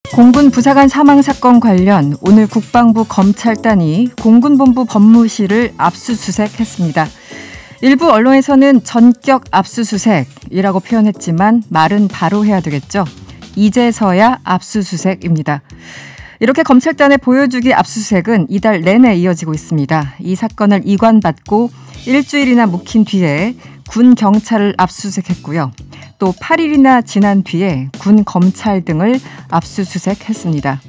공군 부사관 사망 사건 관련 오늘 국방부 검찰단이 공군본부 법무실을 압수수색했습니다. 일부 언론에서는 전격 압수수색이라고 표현했지만 말은 바로 해야 되겠죠. 이제서야 압수수색입니다. 이렇게 검찰단의 보여주기 압수수색은 이달 내내 이어지고 있습니다. 이 사건을 이관받고 일주일이나 묵힌 뒤에 군 경찰을 압수수색했고요. 또 8일이나 지난 뒤에 군 검찰 등을 압수수색했습니다.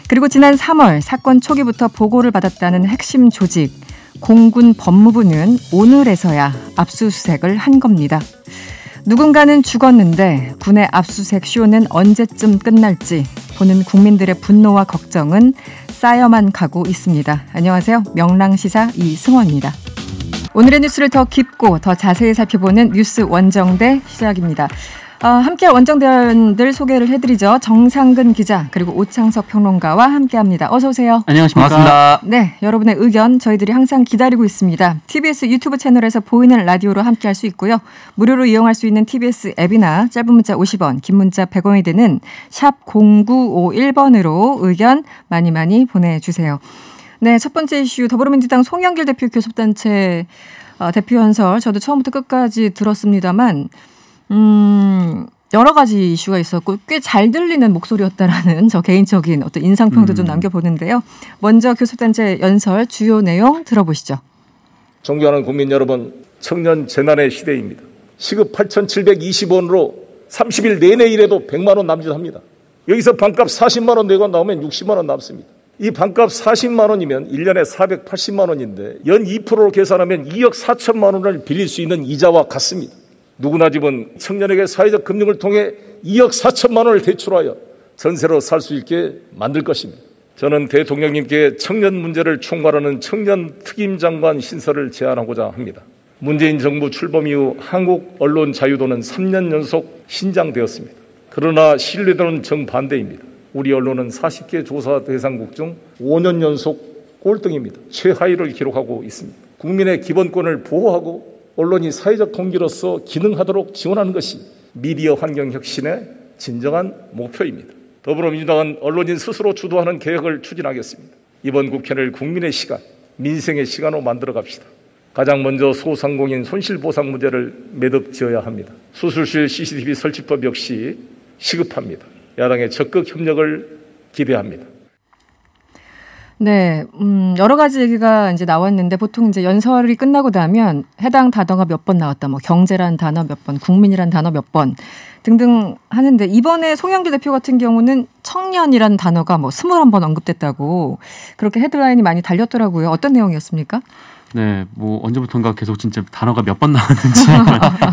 그리고 지난 3월 사건 초기부터 보고를 받았다는 핵심 조직 공군 법무부는 오늘에서야 압수수색을 한 겁니다. 누군가는 죽었는데 군의 압수수색 쇼는 언제쯤 끝날지 보는 국민들의 분노와 걱정은 쌓여만 가고 있습니다. 안녕하세요. 명랑시사 이승원입니다. 오늘의 뉴스를 더 깊고 더 자세히 살펴보는 뉴스 원정대 시작입니다. 함께할 원정대원들 소개를 해드리죠. 정상근 기자 그리고 오창석 평론가와 함께합니다. 어서 오세요. 안녕하십니까. 반갑습니다. 네, 여러분의 의견 저희들이 항상 기다리고 있습니다. TBS 유튜브 채널에서 보이는 라디오로 함께할 수 있고요. 무료로 이용할 수 있는 TBS 앱이나 짧은 문자 50원, 긴 문자 100원이 드는 샵 0951번으로 의견 많이 보내주세요. 네, 첫 번째 이슈 더불어민주당 송영길 대표 교섭단체 대표 연설 저도 처음부터 끝까지 들었습니다만 여러 가지 이슈가 있었고 꽤 잘 들리는 목소리였다라는 저 개인적인 어떤 인상평도 좀 남겨보는데요. 먼저 교섭단체 연설 주요 내용 들어보시죠. 존경하는 국민 여러분, 청년 재난의 시대입니다. 시급 8,720원으로 30일 내내 일해도 100만 원 남짓합니다. 여기서 반값 40만 원 내고 나오면 60만 원 남습니다. 이 반값 40만 원이면 1년에 480만 원인데 연 2%로 계산하면 2억 4천만 원을 빌릴 수 있는 이자와 같습니다. 누구나 집은 청년에게 사회적 금융을 통해 2억 4천만 원을 대출하여 전세로 살 수 있게 만들 것입니다. 저는 대통령님께 청년 문제를 총괄하는 청년 특임장관 신설을 제안하고자 합니다. 문재인 정부 출범 이후 한국 언론 자유도는 3년 연속 신장되었습니다. 그러나 신뢰도는 정반대입니다. 우리 언론은 40개 조사 대상국 중 5년 연속 꼴등입니다. 최하위를 기록하고 있습니다. 국민의 기본권을 보호하고 언론이 사회적 통기로서 기능하도록 지원하는 것이 미디어 환경 혁신의 진정한 목표입니다. 더불어민주당은 언론인 스스로 주도하는 개혁을 추진하겠습니다. 이번 국회를 국민의 시간, 민생의 시간으로 만들어 갑시다. 가장 먼저 소상공인 손실보상 문제를 매듭 지어야 합니다. 수술실 CCTV 설치법 역시 시급합니다. 야당의 적극 협력을 기대합니다. 네, 여러 가지 얘기가 이제 나왔는데 보통 이제 연설이 끝나고 나면 해당 단어가 몇 번 나왔다, 뭐 경제란 단어 몇 번, 국민이란 단어 몇 번 등등 하는데 이번에 송영길 대표 같은 경우는 청년이란 단어가 뭐 21번 언급됐다고 그렇게 헤드라인이 많이 달렸더라고요. 어떤 내용이었습니까? 네, 뭐 언제부턴가 계속 진짜 단어가 몇 번 나왔는지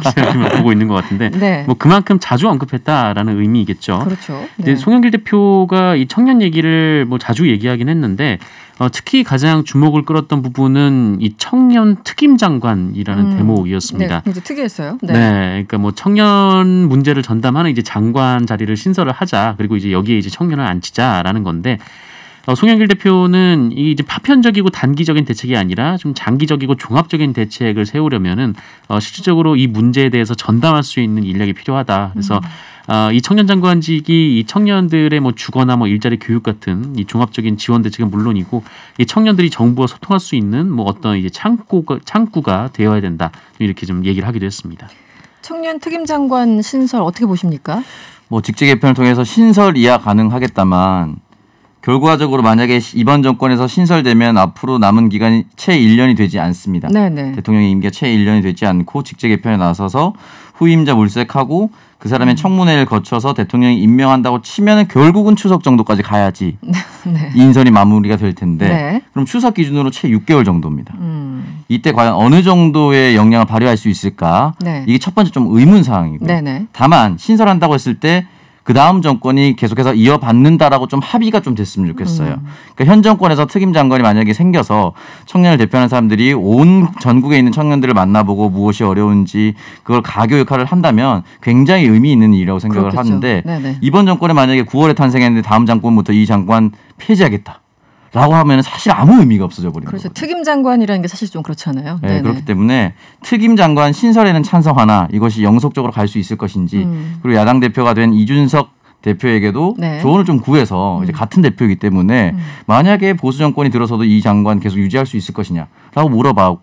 기다리면 보고 있는 것 같은데, 네. 뭐 그만큼 자주 언급했다라는 의미이겠죠. 그렇죠. 네. 송영길 대표가 이 청년 얘기를 뭐 자주 얘기하긴 했는데, 특히 가장 주목을 끌었던 부분은 이 청년 특임장관이라는 대목이었습니다. 네, 굉장히 특이했어요. 네. 네, 그러니까 뭐 청년 문제를 전담하는 이제 장관 자리를 신설을 하자, 그리고 이제 여기에 이제 청년을 앉히자라는 건데. 송영길 대표는 이 이제 파편적이고 단기적인 대책이 아니라 좀 장기적이고 종합적인 대책을 세우려면은 실질적으로 이 문제에 대해서 전담할 수 있는 인력이 필요하다. 그래서 이 청년 장관직이 이 청년들의 뭐 주거나 뭐 일자리 교육 같은 이 종합적인 지원 대책은 물론이고 이 청년들이 정부와 소통할 수 있는 뭐 어떤 이제 창구가 되어야 된다. 이렇게 좀 얘기를 하기도 했습니다. 청년 특임장관 신설 어떻게 보십니까? 뭐 직제 개편을 통해서 신설이야 가능하겠다만 결과적으로 만약에 이번 정권에서 신설되면 앞으로 남은 기간이 채 1년이 되지 않습니다. 네네. 대통령의 임기가 채 1년이 되지 않고 직제 개편에 나서서 후임자 물색하고 그 사람의 청문회를 거쳐서 대통령이 임명한다고 치면은 결국은 추석 정도까지 가야지 네. 인선이 마무리가 될 텐데 네. 그럼 추석 기준으로 채 6개월 정도입니다. 이때 과연 어느 정도의 역량을 발휘할 수 있을까? 네. 이게 첫 번째 좀 의문 사항이고요. 네네. 다만 신설한다고 했을 때 그 다음 정권이 계속해서 이어받는다라고 좀 합의가 좀 됐으면 좋겠어요. 그러니까 현 정권에서 특임 장관이 만약에 생겨서 청년을 대표하는 사람들이 온 전국에 있는 청년들을 만나보고 무엇이 어려운지 그걸 가교 역할을 한다면 굉장히 의미 있는 일이라고 생각을 그렇겠죠. 하는데 네네. 이번 정권에 만약에 9월에 탄생했는데 다음 정권부터 이 장관 폐지하겠다. 라고 하면 사실 아무 의미가 없어져 버리는 거죠. 그렇죠. 특임 장관이라는 게 사실 좀 그렇잖아요. 네, 그렇기 때문에 특임 장관 신설에는 찬성하나 이것이 영속적으로 갈 수 있을 것인지 그리고 야당 대표가 된 이준석 대표에게도 네. 조언을 좀 구해서 이제 같은 대표이기 때문에 만약에 보수 정권이 들어서도 이 장관 계속 유지할 수 있을 것이냐라고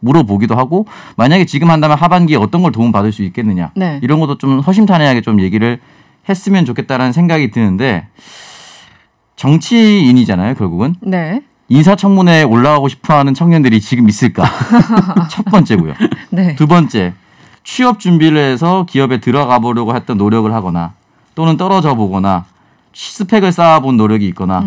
물어보기도 하고 만약에 지금 한다면 하반기에 어떤 걸 도움 받을 수 있겠느냐 네. 이런 것도 좀 허심탄회하게 좀 얘기를 했으면 좋겠다라는 생각이 드는데 정치인이잖아요 결국은. 네. 인사청문회에 올라가고 싶어하는 청년들이 지금 있을까? 첫 번째고요. 네. 두 번째 취업 준비를 해서 기업에 들어가 보려고 했던 노력을 하거나 또는 떨어져 보거나 스펙을 쌓아본 노력이 있거나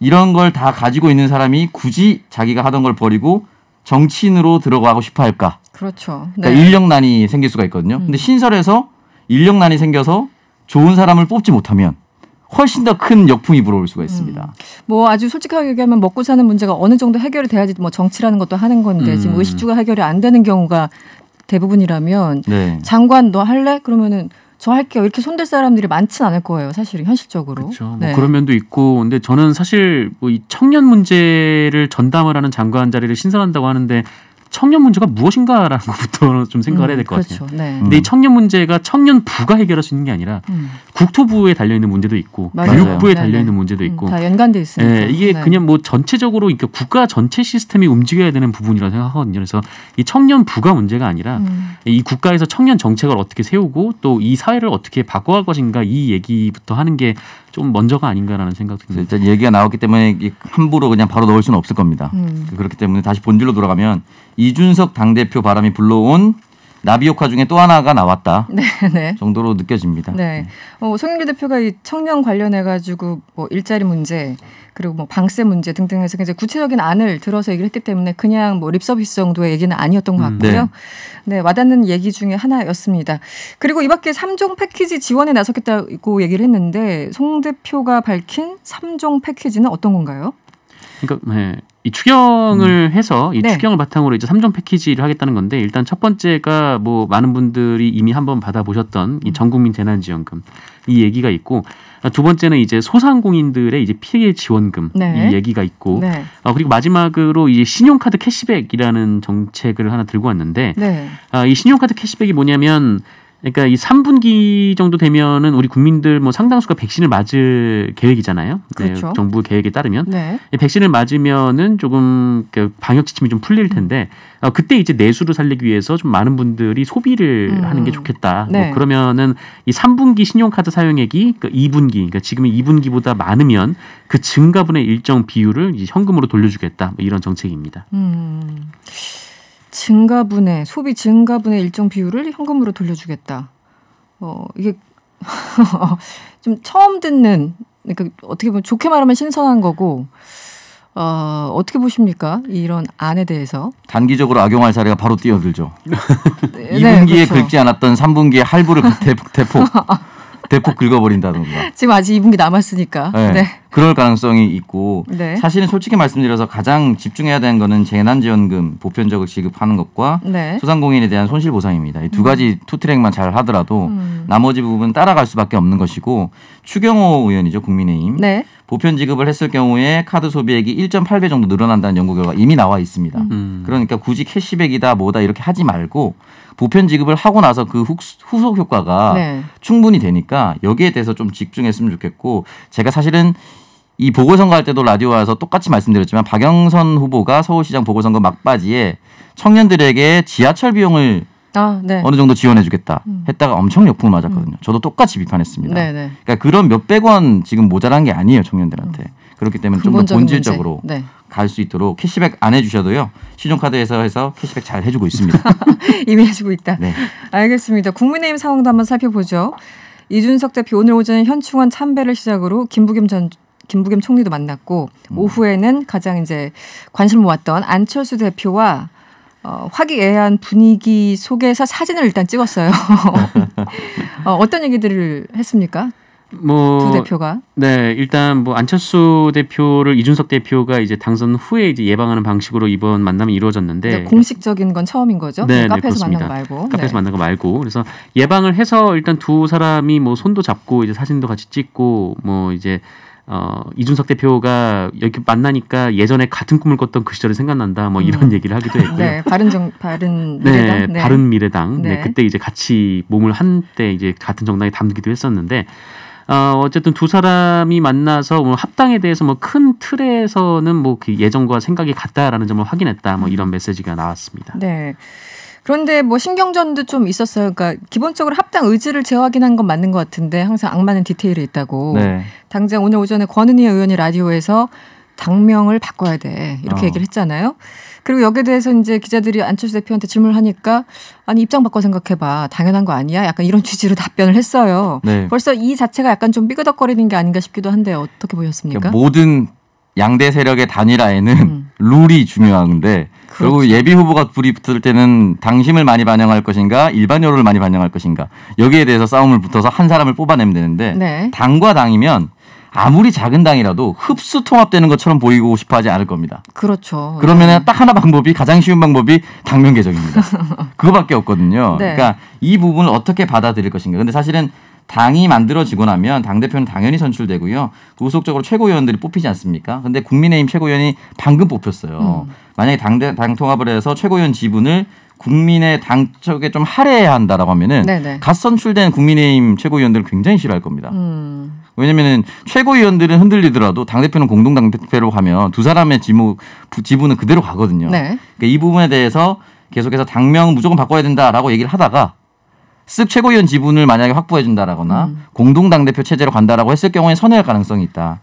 이런 걸 다 가지고 있는 사람이 굳이 자기가 하던 걸 버리고 정치인으로 들어가고 싶어 할까? 그렇죠. 그러니까 네. 인력난이 생길 수가 있거든요. 근데 신설에서 인력난이 생겨서 좋은 사람을 뽑지 못하면 훨씬 더 큰 역풍이 불어올 수가 있습니다. 뭐 아주 솔직하게 얘기하면 먹고 사는 문제가 어느 정도 해결이 돼야지 뭐 정치라는 것도 하는 건데 지금 의식주가 해결이 안 되는 경우가 대부분이라면 네. 장관 너 할래? 그러면은 저 할게요. 이렇게 손댈 사람들이 많지는 않을 거예요. 사실은 현실적으로. 그렇죠. 네. 뭐 그런 면도 있고, 근데 저는 사실 뭐 이 청년 문제를 전담을 하는 장관 자리를 신설한다고 하는데 청년 문제가 무엇인가라는 것부터 좀 생각을 해야 될 것 그렇죠. 같아요. 네. 근데 이 청년 문제가 청년부가 해결할 수 있는 게 아니라 국토부에 달려 있는 문제도 있고 맞아요. 교육부에 네네. 달려 있는 문제도 있고 다 연관돼 있으니까. 예, 이게 네. 그냥 뭐 전체적으로 그러니까 국가 전체 시스템이 움직여야 되는 부분이라고 생각하거든요. 그래서 이 청년부가 문제가 아니라 이 국가에서 청년 정책을 어떻게 세우고 또 이 사회를 어떻게 바꿔갈 것인가 이 얘기부터 하는 게 좀 먼저가 아닌가라는 생각이 듭니다. 일단 얘기가 나왔기 때문에 함부로 그냥 바로 넣을 수는 없을 겁니다. 그렇기 때문에 다시 본질로 돌아가면 이준석 당대표 바람이 불러온 나비 효과 중에 또 하나가 나왔다 네. 정도로 느껴집니다. 네. 송영길 대표가 이 청년 관련해 가지고 뭐 일자리 문제 그리고 뭐 방세 문제 등등해서 이제 구체적인 안을 들어서 얘기를 했기 때문에 그냥 뭐 립서비스 정도의 얘기는 아니었던 것 같고요. 네, 와닿는 얘기 중에 하나였습니다. 그리고 이 밖에 3종 패키지 지원에 나섰겠다고 얘기를 했는데 송 대표가 밝힌 3종 패키지는 어떤 건가요? 그러니까 네. 이 추경을 해서 이 네. 추경을 바탕으로 이제 3종 패키지를 하겠다는 건데 일단 첫 번째가 뭐 많은 분들이 이미 한번 받아보셨던 이 전국민 재난지원금 이 얘기가 있고 두 번째는 이제 소상공인들의 이제 피해 지원금 네. 이 얘기가 있고 네. 그리고 마지막으로 이제 신용카드 캐시백이라는 정책을 하나 들고 왔는데 네. 이 신용카드 캐시백이 뭐냐면 그러니까 이 3분기 정도 되면은 우리 국민들 뭐 상당수가 백신을 맞을 계획이잖아요. 그렇죠. 네, 정부 계획에 따르면 네. 백신을 맞으면은 조금 방역 지침이 좀 풀릴 텐데 그때 이제 내수를 살리기 위해서 좀 많은 분들이 소비를 하는 게 좋겠다. 네. 뭐 그러면은 이 3분기 신용카드 사용액이 그러니까 2분기, 그러니까 지금의 2분기보다 많으면 그 증가분의 일정 비율을 이제 현금으로 돌려주겠다. 뭐 이런 정책입니다. 증가분의 소비 증가분의 일정 비율을 현금으로 돌려주겠다. 이게 좀 처음 듣는 그러니까 어떻게 보면 좋게 말하면 신선한 거고 어떻게 보십니까? 이런 안에 대해서. 단기적으로 악용할 사례가 바로 뛰어들죠. 네, 2분기에 그렇죠. 긁지 않았던 3분기에 할부를 대폭 긁어버린다든가. 지금 아직 2분기 남았으니까. 네. 네. 그럴 가능성이 있고 네. 사실은 솔직히 말씀드려서 가장 집중해야 되는 거는 재난지원금 보편적으로 지급하는 것과 네. 소상공인에 대한 손실보상입니다. 이 두 가지 투트랙만 잘 하더라도 나머지 부분 따라갈 수밖에 없는 것이고 추경호 의원이죠. 국민의힘. 네. 보편 지급을 했을 경우에 카드 소비액이 1.8배 정도 늘어난다는 연구 결과 이미 나와 있습니다. 그러니까 굳이 캐시백이다 뭐다 이렇게 하지 말고 보편 지급을 하고 나서 그 후속 효과가 네. 충분히 되니까 여기에 대해서 좀 집중했으면 좋겠고 제가 사실은 이 보궐선거 할 때도 라디오 와서 똑같이 말씀드렸지만 박영선 후보가 서울시장 보궐선거 막바지에 청년들에게 지하철 비용을 네. 어느 정도 지원해주겠다 했다가 엄청 역풍을 맞았거든요. 저도 똑같이 비판했습니다. 네네. 그러니까 그런 몇백 원 지금 모자란 게 아니에요 청년들한테. 그렇기 때문에 좀 더 근본적인 본질적으로 문제. 네. 갈 수 있도록 캐시백 안 해주셔도요. 신용카드에서 해서 캐시백 잘 해주고 있습니다. 이미 해주고 있다. 네. 알겠습니다. 국민의힘 상황도 한번 살펴보죠. 이준석 대표 오늘 오전에 현충원 참배를 시작으로 김부겸 총리도 만났고 오후에는 가장 이제 관심을 모았던 안철수 대표와 화기애애한 분위기 속에서 사진을 일단 찍었어요. 어떤 얘기들을 했습니까? 두 대표가. 네, 일단 뭐 안철수 대표를 이준석 대표가 이제 당선 후에 이제 예방하는 방식으로 이번 만남이 이루어졌는데 공식적인 건 처음인 거죠. 네, 카페에서 네, 만난 거 말고. 카페에서 만난 거 말고. 그래서 예방을 해서 일단 두 사람이 뭐 손도 잡고 이제 사진도 같이 찍고 뭐 이제 이준석 대표가 여기 만나니까 예전에 같은 꿈을 꿨던 그 시절이 생각난다. 뭐 이런 얘기를 하기도 했고요. 네, 바른미래당. 네, 바른미래당. 네. 네, 그때 이제 같이 몸을 한때 이제 같은 정당에 담기도 했었는데 어쨌든 두 사람이 만나서 뭐 합당에 대해서 뭐 큰 틀에서는 뭐 그 예정과 생각이 같다라는 점을 확인했다. 뭐 이런 메시지가 나왔습니다. 네. 그런데 뭐 신경전도 좀 있었어요. 그러니까 기본적으로 합당 의지를 재확인한 건 맞는 것 같은데 항상 악마는 디테일에 있다고. 네. 당장 오늘 오전에 권은희 의원이 라디오에서 당명을 바꿔야 돼 이렇게 얘기를 했잖아요. 그리고 여기에 대해서 이제 기자들이 안철수 대표한테 질문을 하니까 아니 입장 바꿔 생각해봐. 당연한 거 아니야? 약간 이런 취지로 답변을 했어요. 네. 벌써 이 자체가 약간 좀 삐그덕거리는 게 아닌가 싶기도 한데 어떻게 보셨습니까? 그러니까 모든 양대 세력의 단일화에는 룰이 중요한데 결국 그렇죠. 예비 후보가 불이 붙을 때는 당심을 많이 반영할 것인가 일반 여론을 많이 반영할 것인가 여기에 대해서 싸움을 붙어서 한 사람을 뽑아내면 되는데 네. 당과 당이면 아무리 작은 당이라도 흡수 통합되는 것처럼 보이고 싶어하지 않을 겁니다. 그렇죠. 그러면 딱 하나 방법이 가장 쉬운 방법이 당명 개정입니다. 그거밖에 없거든요. 네. 그러니까 이 부분을 어떻게 받아들일 것인가. 근데 사실은 당이 만들어지고 나면 당대표는 당연히 선출되고요. 후속적으로 최고위원들이 뽑히지 않습니까? 근데 국민의힘 최고위원이 방금 뽑혔어요. 만약에 당 통합을 해서 최고위원 지분을 국민의 당 쪽에 좀 할애해야 한다라고 하면은 네네. 갓 선출된 국민의힘 최고위원들은 굉장히 싫어할 겁니다. 왜냐면은 최고위원들은 흔들리더라도 당대표는 공동 당대표로 가면 두 사람의 지분은 그대로 가거든요. 네. 그러니까 이 부분에 대해서 계속해서 당명 무조건 바꿔야 된다라고 얘기를 하다가 쓱 최고위원 지분을 만약에 확보해 준다라거나 공동 당대표 체제로 간다라고 했을 경우에 선회할 가능성이 있다.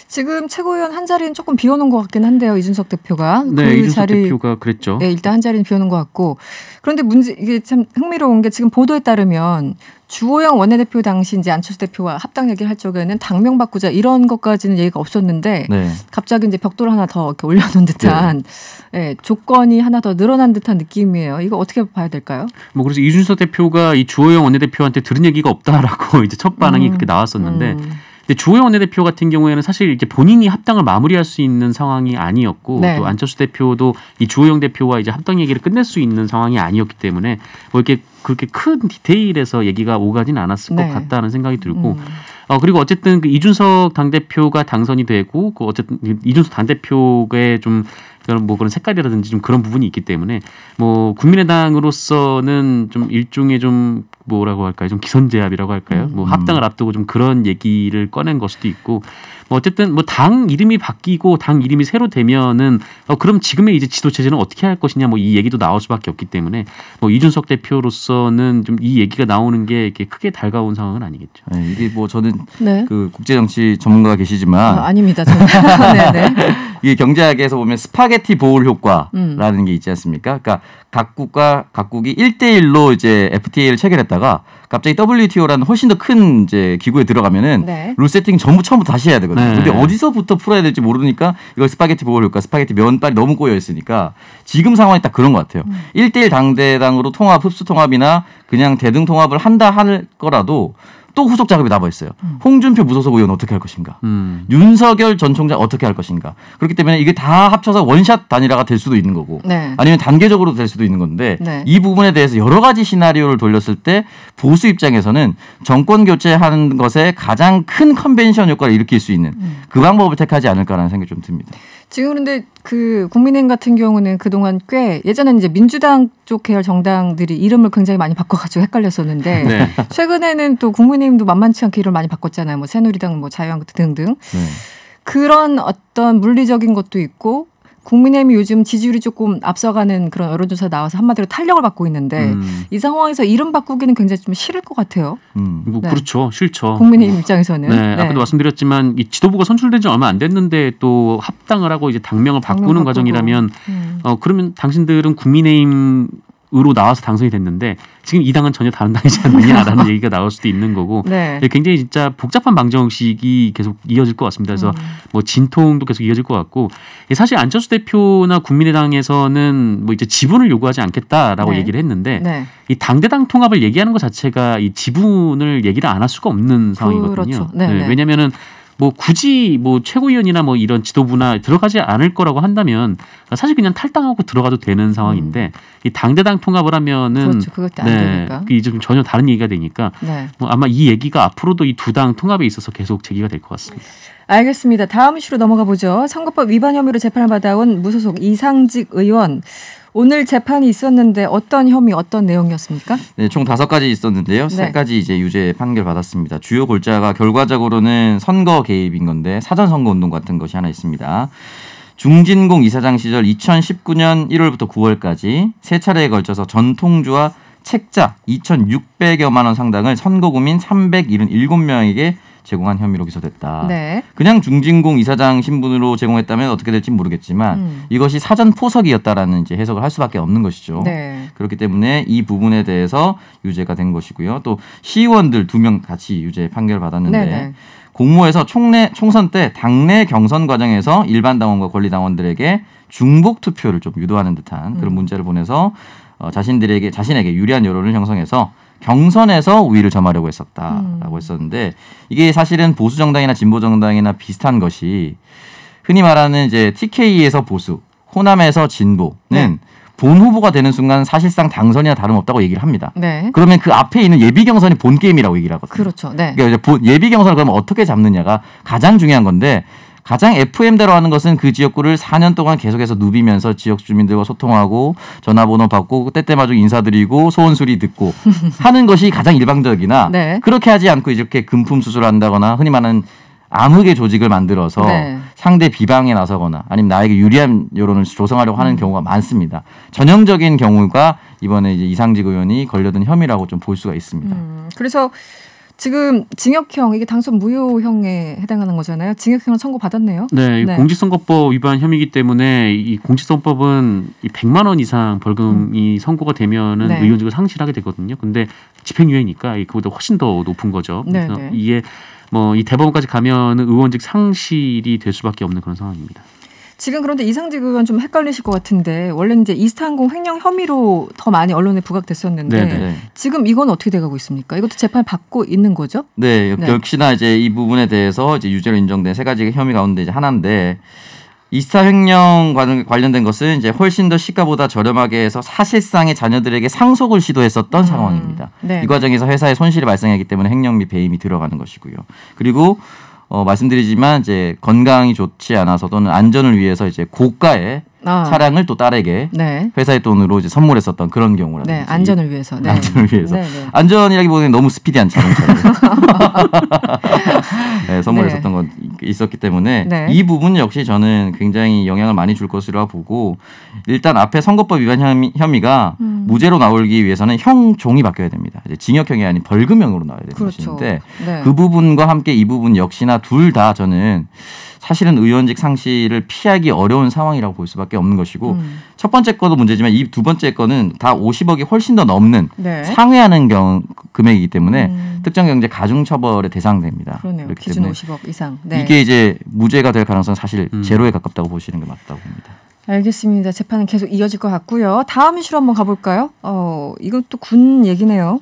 지금 최고위원 한 자리는 조금 비워놓은 것 같긴 한데요. 이준석 대표가. 네, 그 이준석 자리, 대표가 그랬죠. 네, 일단 한 자리는 비워놓은 것 같고. 그런데 이게 참 흥미로운 게 지금 보도에 따르면 주호영 원내대표 당시 이제 안철수 대표와 합당 얘기를 할 적에는 당명 바꾸자 이런 것까지는 얘기가 없었는데 네. 갑자기 이제 벽돌 하나 더 이렇게 올려놓은 듯한 네, 조건이 하나 더 늘어난 듯한 느낌이에요. 이거 어떻게 봐야 될까요? 뭐 그래서 이준석 대표가 이 주호영 원내대표한테 들은 얘기가 없다라고 이제 첫 반응이 그렇게 나왔었는데 근데 주호영 원내대표 같은 경우에는 사실 이제 본인이 합당을 마무리할 수 있는 상황이 아니었고 네. 또 안철수 대표도 이 주호영 대표와 이제 합당 얘기를 끝낼 수 있는 상황이 아니었기 때문에 뭐 이렇게 그렇게 큰 디테일에서 얘기가 오가지는 않았을 네. 것 같다는 생각이 들고 그리고 어쨌든 그 이준석 당대표가 당선이 되고 그 어쨌든 이준석 당대표의 좀 뭐 그런 색깔이라든지 좀 그런 부분이 있기 때문에 뭐 국민의당으로서는 좀 일종의 좀 뭐라고 할까요? 좀 기선제압이라고 할까요? 뭐 합당을 앞두고 좀 그런 얘기를 꺼낸 걸 수도 있고 뭐 어쨌든 뭐 당 이름이 바뀌고 당 이름이 새로 되면은 그럼 지금의 이제 지도 체제는 어떻게 할 것이냐 뭐 이 얘기도 나올 수밖에 없기 때문에 뭐 이준석 대표로서는 좀 이 얘기가 나오는 게 이렇게 크게 달가운 상황은 아니겠죠. 네, 이게 뭐 저는 네. 그 국제 정치 전문가가 계시지만 아닙니다. 저는. 네네. 이게 경제학에서 보면 스파게티 보울 효과라는 게 있지 않습니까? 그러니까 각국이 1대1로 이제 FTA를 체결했다가 갑자기 WTO라는 훨씬 더 큰 이제 기구에 들어가면은 네. 룰 세팅 전부 처음부터 다시 해야 되거든요. 네. 근데 어디서부터 풀어야 될지 모르니까 이걸 스파게티 보울 효과, 스파게티 면발이 너무 꼬여 있으니까 지금 상황이 딱 그런 것 같아요. 1대1 당대당으로 통합, 흡수 통합이나 그냥 대등 통합을 한다 할 거라도 또 후속 작업이 남아 있어요. 홍준표 무소속 의원 어떻게 할 것인가? 윤석열 전 총장 어떻게 할 것인가? 그렇기 때문에 이게 다 합쳐서 원샷 단일화가 될 수도 있는 거고 네. 아니면 단계적으로 될 수도 있는 건데 네. 이 부분에 대해서 여러 가지 시나리오를 돌렸을 때 보수 입장에서는 정권 교체하는 것에 가장 큰 컨벤션 효과를 일으킬 수 있는 그 방법을 택하지 않을까라는 생각이 좀 듭니다. 지금 그런데 그 국민의힘 같은 경우는 그동안 꽤 예전에는 이제 민주당 쪽 계열 정당들이 이름을 굉장히 많이 바꿔가지고 헷갈렸었는데 네. 최근에는 또 국민의힘도 만만치 않게 이름을 많이 바꿨잖아요. 뭐 새누리당, 뭐 자유한국당 등등. 네. 그런 어떤 물리적인 것도 있고 국민의힘이 요즘 지지율이 조금 앞서가는 그런 여론조사 나와서 한마디로 탄력을 받고 있는데 이 상황에서 이름 바꾸기는 굉장히 좀 싫을 것 같아요. 뭐 네. 그렇죠, 싫죠. 국민의힘 입장에서는. 네, 아까도 말씀드렸지만 이 지도부가 선출된 지 얼마 안 됐는데 또 합당을 하고 이제 당명을 바꾸는 바꾸고. 과정이라면 그러면 당신들은 국민의힘으로 나와서 당선이 됐는데 지금 이 당은 전혀 다른 당이지 않느냐라는 얘기가 나올 수도 있는 거고 네. 굉장히 진짜 복잡한 방정식이 계속 이어질 것 같습니다. 그래서 뭐 진통도 계속 이어질 것 같고 사실 안철수 대표나 국민의당에서는 뭐 이제 지분을 요구하지 않겠다라고 네. 얘기를 했는데 네. 이 당대당 통합을 얘기하는 것 자체가 이 지분을 얘기를 안 할 수가 없는 상황이거든요. 그렇죠. 네, 네. 왜냐하면은 뭐 굳이 뭐 최고위원이나 뭐 이런 지도부나 들어가지 않을 거라고 한다면 사실 그냥 탈당하고 들어가도 되는 상황인데 이 당대당 통합을 하면은 그렇죠. 그것도 안 되니까. 이게 좀 전혀 다른 얘기가 되니까 네. 뭐 아마 이 얘기가 앞으로도 이 두 당 통합에 있어서 계속 제기가 될 것 같습니다. 알겠습니다. 다음 이슈로 넘어가 보죠. 선거법 위반 혐의로 재판을 받아온 무소속 이상직 의원. 오늘 재판이 있었는데 어떤 혐의, 어떤 내용이었습니까? 네, 총 5가지 있었는데요. 네. 3가지 이제 유죄 판결 받았습니다. 주요 골자가 결과적으로는 선거 개입인 건데 사전 선거 운동 같은 것이 하나 있습니다. 중진공 이사장 시절 2019년 1월부터 9월까지 3차례에 걸쳐서 전통주와 책자 2,600여만 원 상당을 선거구민 377명에게 제공한 혐의로 기소됐다. 네. 그냥 중진공 이사장 신분으로 제공했다면 어떻게 될지 모르겠지만 이것이 사전 포석이었다라는 이제 해석을 할 수밖에 없는 것이죠. 네. 그렇기 때문에 이 부분에 대해서 유죄가 된 것이고요. 또 시의원들 2명 같이 유죄 판결 받았는데 네네. 공모에서 총선 때 당내 경선 과정에서 일반 당원과 권리 당원들에게 중복 투표를 좀 유도하는 듯한 그런 문제를 보내서 자신에게 유리한 여론을 형성해서 경선에서 우위를 점하려고 했었다라고 했었는데 이게 사실은 보수 정당이나 진보 정당이나 비슷한 것이 흔히 말하는 이제 TK에서 보수, 호남에서 진보는 네. 본 후보가 되는 순간 사실상 당선이나 다름없다고 얘기를 합니다. 네. 그러면 그 앞에 있는 예비 경선이 본 게임이라고 얘기를 하거든요. 그렇죠. 네. 그러니까 이제 예비 경선을 그러면 어떻게 잡느냐가 가장 중요한 건데 가장 FM대로 하는 것은 그 지역구를 4년 동안 계속해서 누비면서 지역 주민들과 소통하고 전화번호 받고 때때마중 인사드리고 소원수리 듣고 하는 것이 가장 일방적이나 네. 그렇게 하지 않고 이렇게 금품 수술을 한다거나 흔히 말하는 암흑의 조직을 만들어서 네. 상대 비방에 나서거나 아니면 나에게 유리한 여론을 조성하려고 하는 경우가 많습니다. 전형적인 경우가 이번에 이제 이상직 의원이 걸려든 혐의라고 좀 볼 수가 있습니다. 그래서 지금 징역형, 이게 당선 무효형에 해당하는 거잖아요. 징역형을 선고받았네요. 네, 네. 공직선거법 위반 혐의이기 때문에 이 공직선거법은 이 100만 원 이상 벌금이 선고가 되면은 네. 의원직을 상실하게 되거든요. 근데 집행유예니까 그보다 훨씬 더 높은 거죠. 네, 그래서 네. 이게 뭐 이 대법원까지 가면 의원직 상실이 될 수밖에 없는 그런 상황입니다. 지금 그런데 이상직 의원 좀 헷갈리실 것 같은데 원래는 이제 이스타항공 횡령 혐의로 더 많이 언론에 부각됐었는데 네, 네. 지금 이건 어떻게 돼가고 있습니까? 이것도 재판을 받고 있는 거죠? 네, 네. 역시나 이제 이 부분에 대해서 이제 유죄로 인정된 3가지 혐의 가운데 이제 하나인데 이스타 횡령 관련된 것은 이제 훨씬 더 시가보다 저렴하게 해서 사실상의 자녀들에게 상속을 시도했었던 상황입니다. 네. 이 과정에서 회사에 손실이 발생하기 때문에 횡령비 배임이 들어가는 것이고요. 그리고 말씀드리지만 이제 건강이 좋지 않아서 또는 안전을 위해서 이제 고가의 차량을 또 딸에게 네. 회사의 돈으로 이제 선물했었던 그런 경우라든지 네, 안전을 위해서. 네. 안전을 위해서. 네, 네. 안전이라기보다는 너무 스피디한 자동차를 네, 선물했었던 건 있었기 때문에 네. 이 부분 역시 저는 굉장히 영향을 많이 줄 것이라 보고 일단 앞에 선거법 위반 혐의가 무죄로 나오기 위해서는 형종이 바뀌어야 됩니다. 이제 징역형이 아닌 벌금형으로 나와야 되는 그렇죠. 것인데 네. 그 부분과 함께 이 부분 역시나 둘 다 저는 사실은 의원직 상실을 피하기 어려운 상황이라고 볼 수밖에 없는 것이고 첫 번째 거도 문제지만 이 두 번째 거는 다 50억이 훨씬 더 넘는 네. 상회하는 금액이기 때문에 특정경제 가중처벌의 대상됩니다. 그러네요. 그렇기 기준 때문에 50억 이상. 네. 이게 이제 무죄가 될 가능성은 사실 제로에 가깝다고 보시는 게 맞다고 봅니다. 알겠습니다. 재판은 계속 이어질 것 같고요. 다음 이슈로 한번 가볼까요? 이것도 군 얘기네요.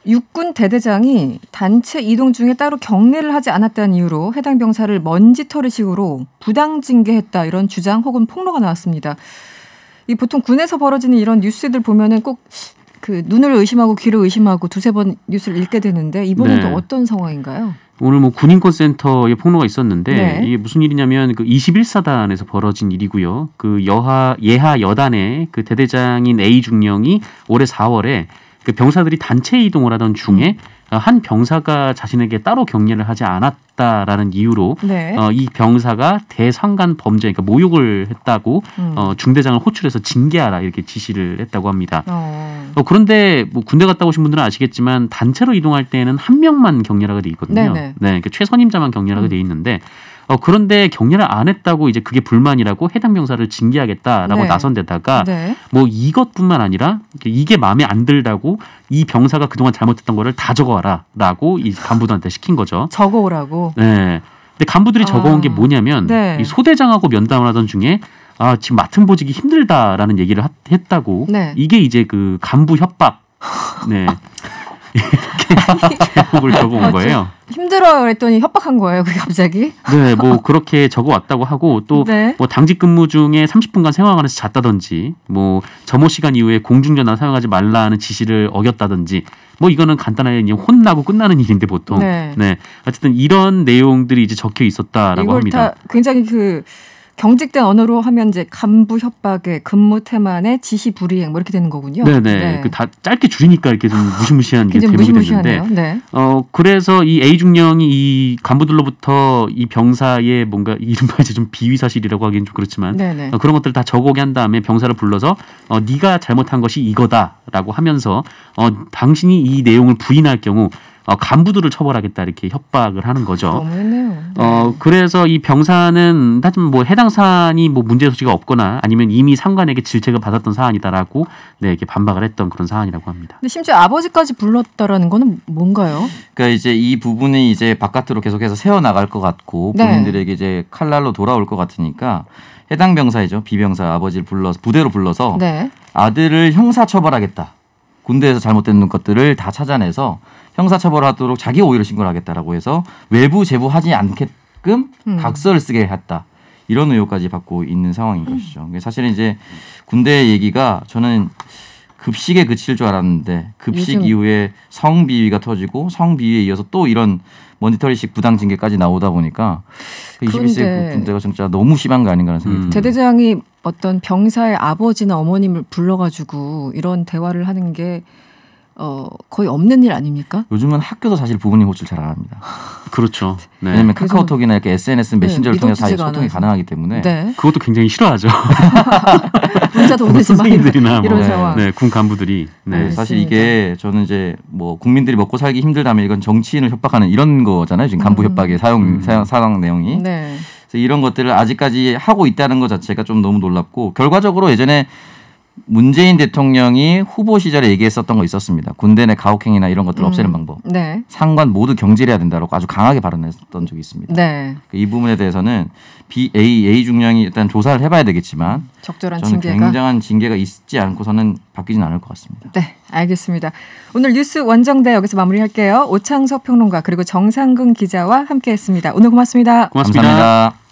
육군 대대장이 단체 이동 중에 따로 경례를 하지 않았다는 이유로 해당 병사를 먼지털이식으로 부당 징계했다, 이런 주장 혹은 폭로가 나왔습니다. 이 보통 군에서 벌어지는 이런 뉴스들 보면은 꼭 그 눈을 의심하고 귀를 의심하고 두세 번 뉴스를 읽게 되는데 이번엔 또 네. 어떤 상황인가요? 오늘 뭐 군인권센터에 폭로가 있었는데 네. 이게 무슨 일이냐면 그 21사단에서 벌어진 일이고요. 그 예하 여단의 그 대대장인 A 중령이 올해 4월에 그 병사들이 단체 이동을 하던 중에 한 병사가 자신에게 따로 경례를 하지 않았다라는 이유로 네. 이 병사가 대상간 범죄, 그러니까 모욕을 했다고 중대장을 호출해서 징계하라 이렇게 지시를 했다고 합니다. 그런데 뭐 군대 갔다 오신 분들은 아시겠지만 단체로 이동할 때는 한 명만 경례하게 돼 있거든요. 네네. 네, 그러니까 최선임자만 경례하게 돼 있는데 그런데 경례를 안 했다고 이제 그게 불만이라고 해당 병사를 징계하겠다라고 네. 나선 데다가 네. 뭐 이것뿐만 아니라 이게 마음에 안 들다고 이 병사가 그동안 잘못했던 거를 다 적어와라라고 이 간부들한테 시킨 거죠. 적어오라고. 네. 근데 간부들이 적어온 게 뭐냐면 네. 이 소대장하고 면담을 하던 중에 지금 맡은 보직이 힘들다라는 얘기를 했다고. 네. 이게 이제 그 간부 협박. 네. 이렇게 제목을 적어온 거예요. 힘들어요 그랬더니 협박한 거예요. 그게 갑자기. 네, 뭐 그렇게 적어왔다고 하고 또 네. 뭐 당직 근무 중에 30분간 생활관에서 잤다든지 뭐 점호 시간 이후에 공중전화 사용하지 말라는 지시를 어겼다든지 뭐 이거는 간단하게 그냥 혼나고 끝나는 일인데 보통. 네. 네. 어쨌든 이런 내용들이 이제 적혀 있었다라고 이걸 합니다. 다 굉장히 그 경직된 언어로 하면 이제 간부 협박에 근무 태만에 지시 불이행 뭐 이렇게 되는 거군요. 네네. 네. 그 다 짧게 줄이니까 이렇게 좀 무시무시한 게 굉장히 제목이 무시무시하네요. 됐는데, 네. 그래서 이 A 중령이 이 간부들로부터 이 병사의 뭔가 이른바 이제 좀 비위 사실이라고 하기엔 좀 그렇지만 네네. 그런 것들을 다 적어오게 한 다음에 병사를 불러서 네가 잘못한 것이 이거다라고 하면서 당신이 이 내용을 부인할 경우 간부들을 처벌하겠다 이렇게 협박을 하는 거죠. 너무했네요. 그래서 이 병사는 하지만 뭐 해당 사안이 뭐 문제 소지가 없거나 아니면 이미 상관에게 질책을 받았던 사안이다라고 이렇게 반박을 했던 그런 사안이라고 합니다. 근데 심지어 아버지까지 불렀다라는 거는 뭔가요? 그러니까 이제 이 부분이 이제 바깥으로 계속해서 새어 나갈 것 같고 네. 본인들에게 이제 칼날로 돌아올 것 같으니까 해당 병사이죠. 비병사 아버지를 불러서 부대로 불러서 네. 아들을 형사 처벌하겠다. 군대에서 잘못된 것들을 다 찾아내서 형사처벌하도록 자기가 오히려 신고를 하겠다라고 해서 외부 제보하지 않게끔 각서를 쓰게 했다. 이런 의혹까지 받고 있는 상황인 것이죠. 사실은 이제 군대 얘기가 저는 급식에 그칠 줄 알았는데 급식 요즘... 이후에 성비위가 터지고 성비위에 이어서 또 이런 머니터리식 부당 징계까지 나오다 보니까 21세기 군대가 진짜 너무 심한 거 아닌가 하는 생각이 듭니다. 대대장이 어떤 병사의 아버지나 어머님을 불러가지고 이런 대화를 하는 게 거의 없는 일 아닙니까? 요즘은 학교도 사실 부모님 호출 잘 안 합니다. 그렇죠. 네. 왜냐하면 카카오톡이나 이렇게 SNS 메신저를 통해서 다 소통이 가능하기 때문에 네. 그것도 굉장히 싫어하죠. 문자도 오지 마. 선생님들이나 이런 상황. 네, 군 간부들이. 네. 사실 이게 저는 이제 뭐 국민들이 먹고 살기 힘들다면 이건 정치인을 협박하는 이런 거잖아요. 지금 간부 협박의 사용 내용이. 네. 그래서 이런 것들을 아직까지 하고 있다는 것 자체가 좀 너무 놀랍고 결과적으로 예전에 문재인 대통령이 후보 시절에 얘기했었던 거 있었습니다. 군대 내 가혹행위나 이런 것들을 없애는 방법. 네. 상관 모두 경질해야 된다고 아주 강하게 발언했던 적이 있습니다. 네. 이 부분에 대해서는 A 중령이 일단 조사를 해봐야 되겠지만 적절한 저는 징계가 굉장한 징계가 있지 않고서는 바뀌진 않을 것 같습니다. 네, 알겠습니다. 오늘 뉴스 원정대 여기서 마무리할게요. 오창석 평론가 그리고 정상근 기자와 함께했습니다. 오늘 고맙습니다. 고맙습니다. 감사합니다.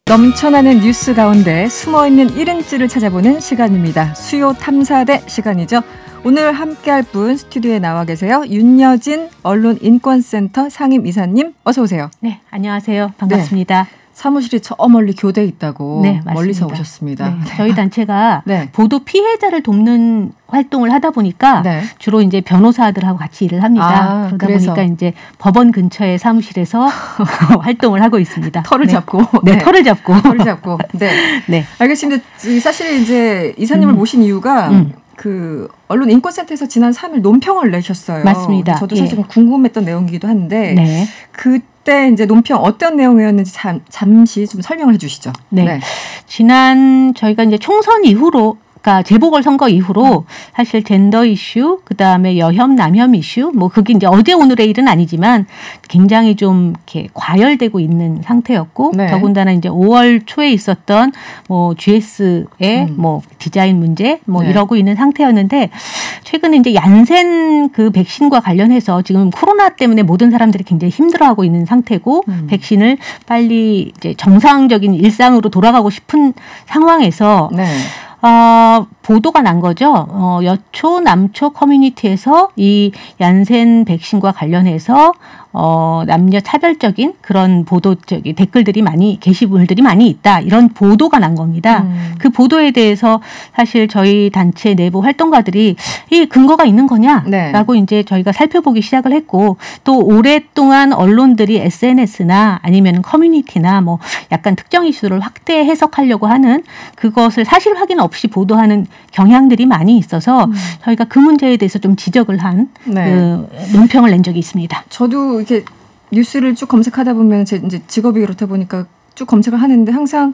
넘쳐나는 뉴스 가운데 숨어있는 1인치를 찾아보는 시간입니다. 수요 탐사대 시간이죠. 오늘 함께할 분 스튜디오에 나와 계세요. 윤여진 언론인권센터 상임이사님 어서 오세요. 네, 안녕하세요. 반갑습니다. 네. 사무실이 저 멀리 교대에 있다고 네, 맞습니다. 멀리서 오셨습니다. 네, 저희 단체가 네. 보도 피해자를 돕는 활동을 하다 보니까 네. 주로 이제 변호사들하고 같이 일을 합니다. 그러다 그래서. 보니까 이제 법원 근처의 사무실에서 활동을 하고 있습니다. 털을 네. 잡고. 네, 털을 잡고. 네. 네. 알겠습니다. 사실 이제 이사님을 모신 이유가 그 언론인권센터에서 지난 3일 논평을 내셨어요. 맞습니다. 저도 사실 좀 궁금했던 내용이기도 한데 네. 그때 이제 논평 어떤 내용이었는지 잠시 좀 설명을 해주시죠. 네. 지난 저희가 이제 총선 이후로 그러니까 재보궐선거 이후로 사실 젠더 이슈, 그 다음에 여혐, 남혐 이슈, 뭐 그게 이제 어제 오늘의 일은 아니지만 굉장히 좀 이렇게 과열되고 있는 상태였고 네. 더군다나 이제 5월 초에 있었던 뭐 GS의 뭐 디자인 문제 뭐 네. 이러고 있는 상태였는데 최근에 이제 얀센 그 백신과 관련해서 지금 코로나 때문에 모든 사람들이 굉장히 힘들어하고 있는 상태고 백신을 빨리 이제 정상적인 일상으로 돌아가고 싶은 상황에서. 네. 보도가 난 거죠. 여초, 남초 커뮤니티에서 이 얀센 백신과 관련해서 남녀 차별적인 그런 보도적인 댓글들이 게시물들이 많이 있다. 이런 보도가 난 겁니다. 그 보도에 대해서 사실 저희 단체 내부 활동가들이 이 근거가 있는 거냐라고 네. 이제 저희가 살펴보기 시작을 했고 또 오랫동안 언론들이 SNS나 아니면 커뮤니티나 뭐 약간 특정 이슈를 확대 해석하려고 하는 그것을 사실 확인 없이 보도하는 경향들이 많이 있어서 저희가 그 문제에 대해서 좀 지적을 한 네. 그 논평을 낸 적이 있습니다. 저도 이렇게 뉴스를 쭉 검색하다 보면 제 이제 직업이 그렇다 보니까 쭉 검색을 하는데 항상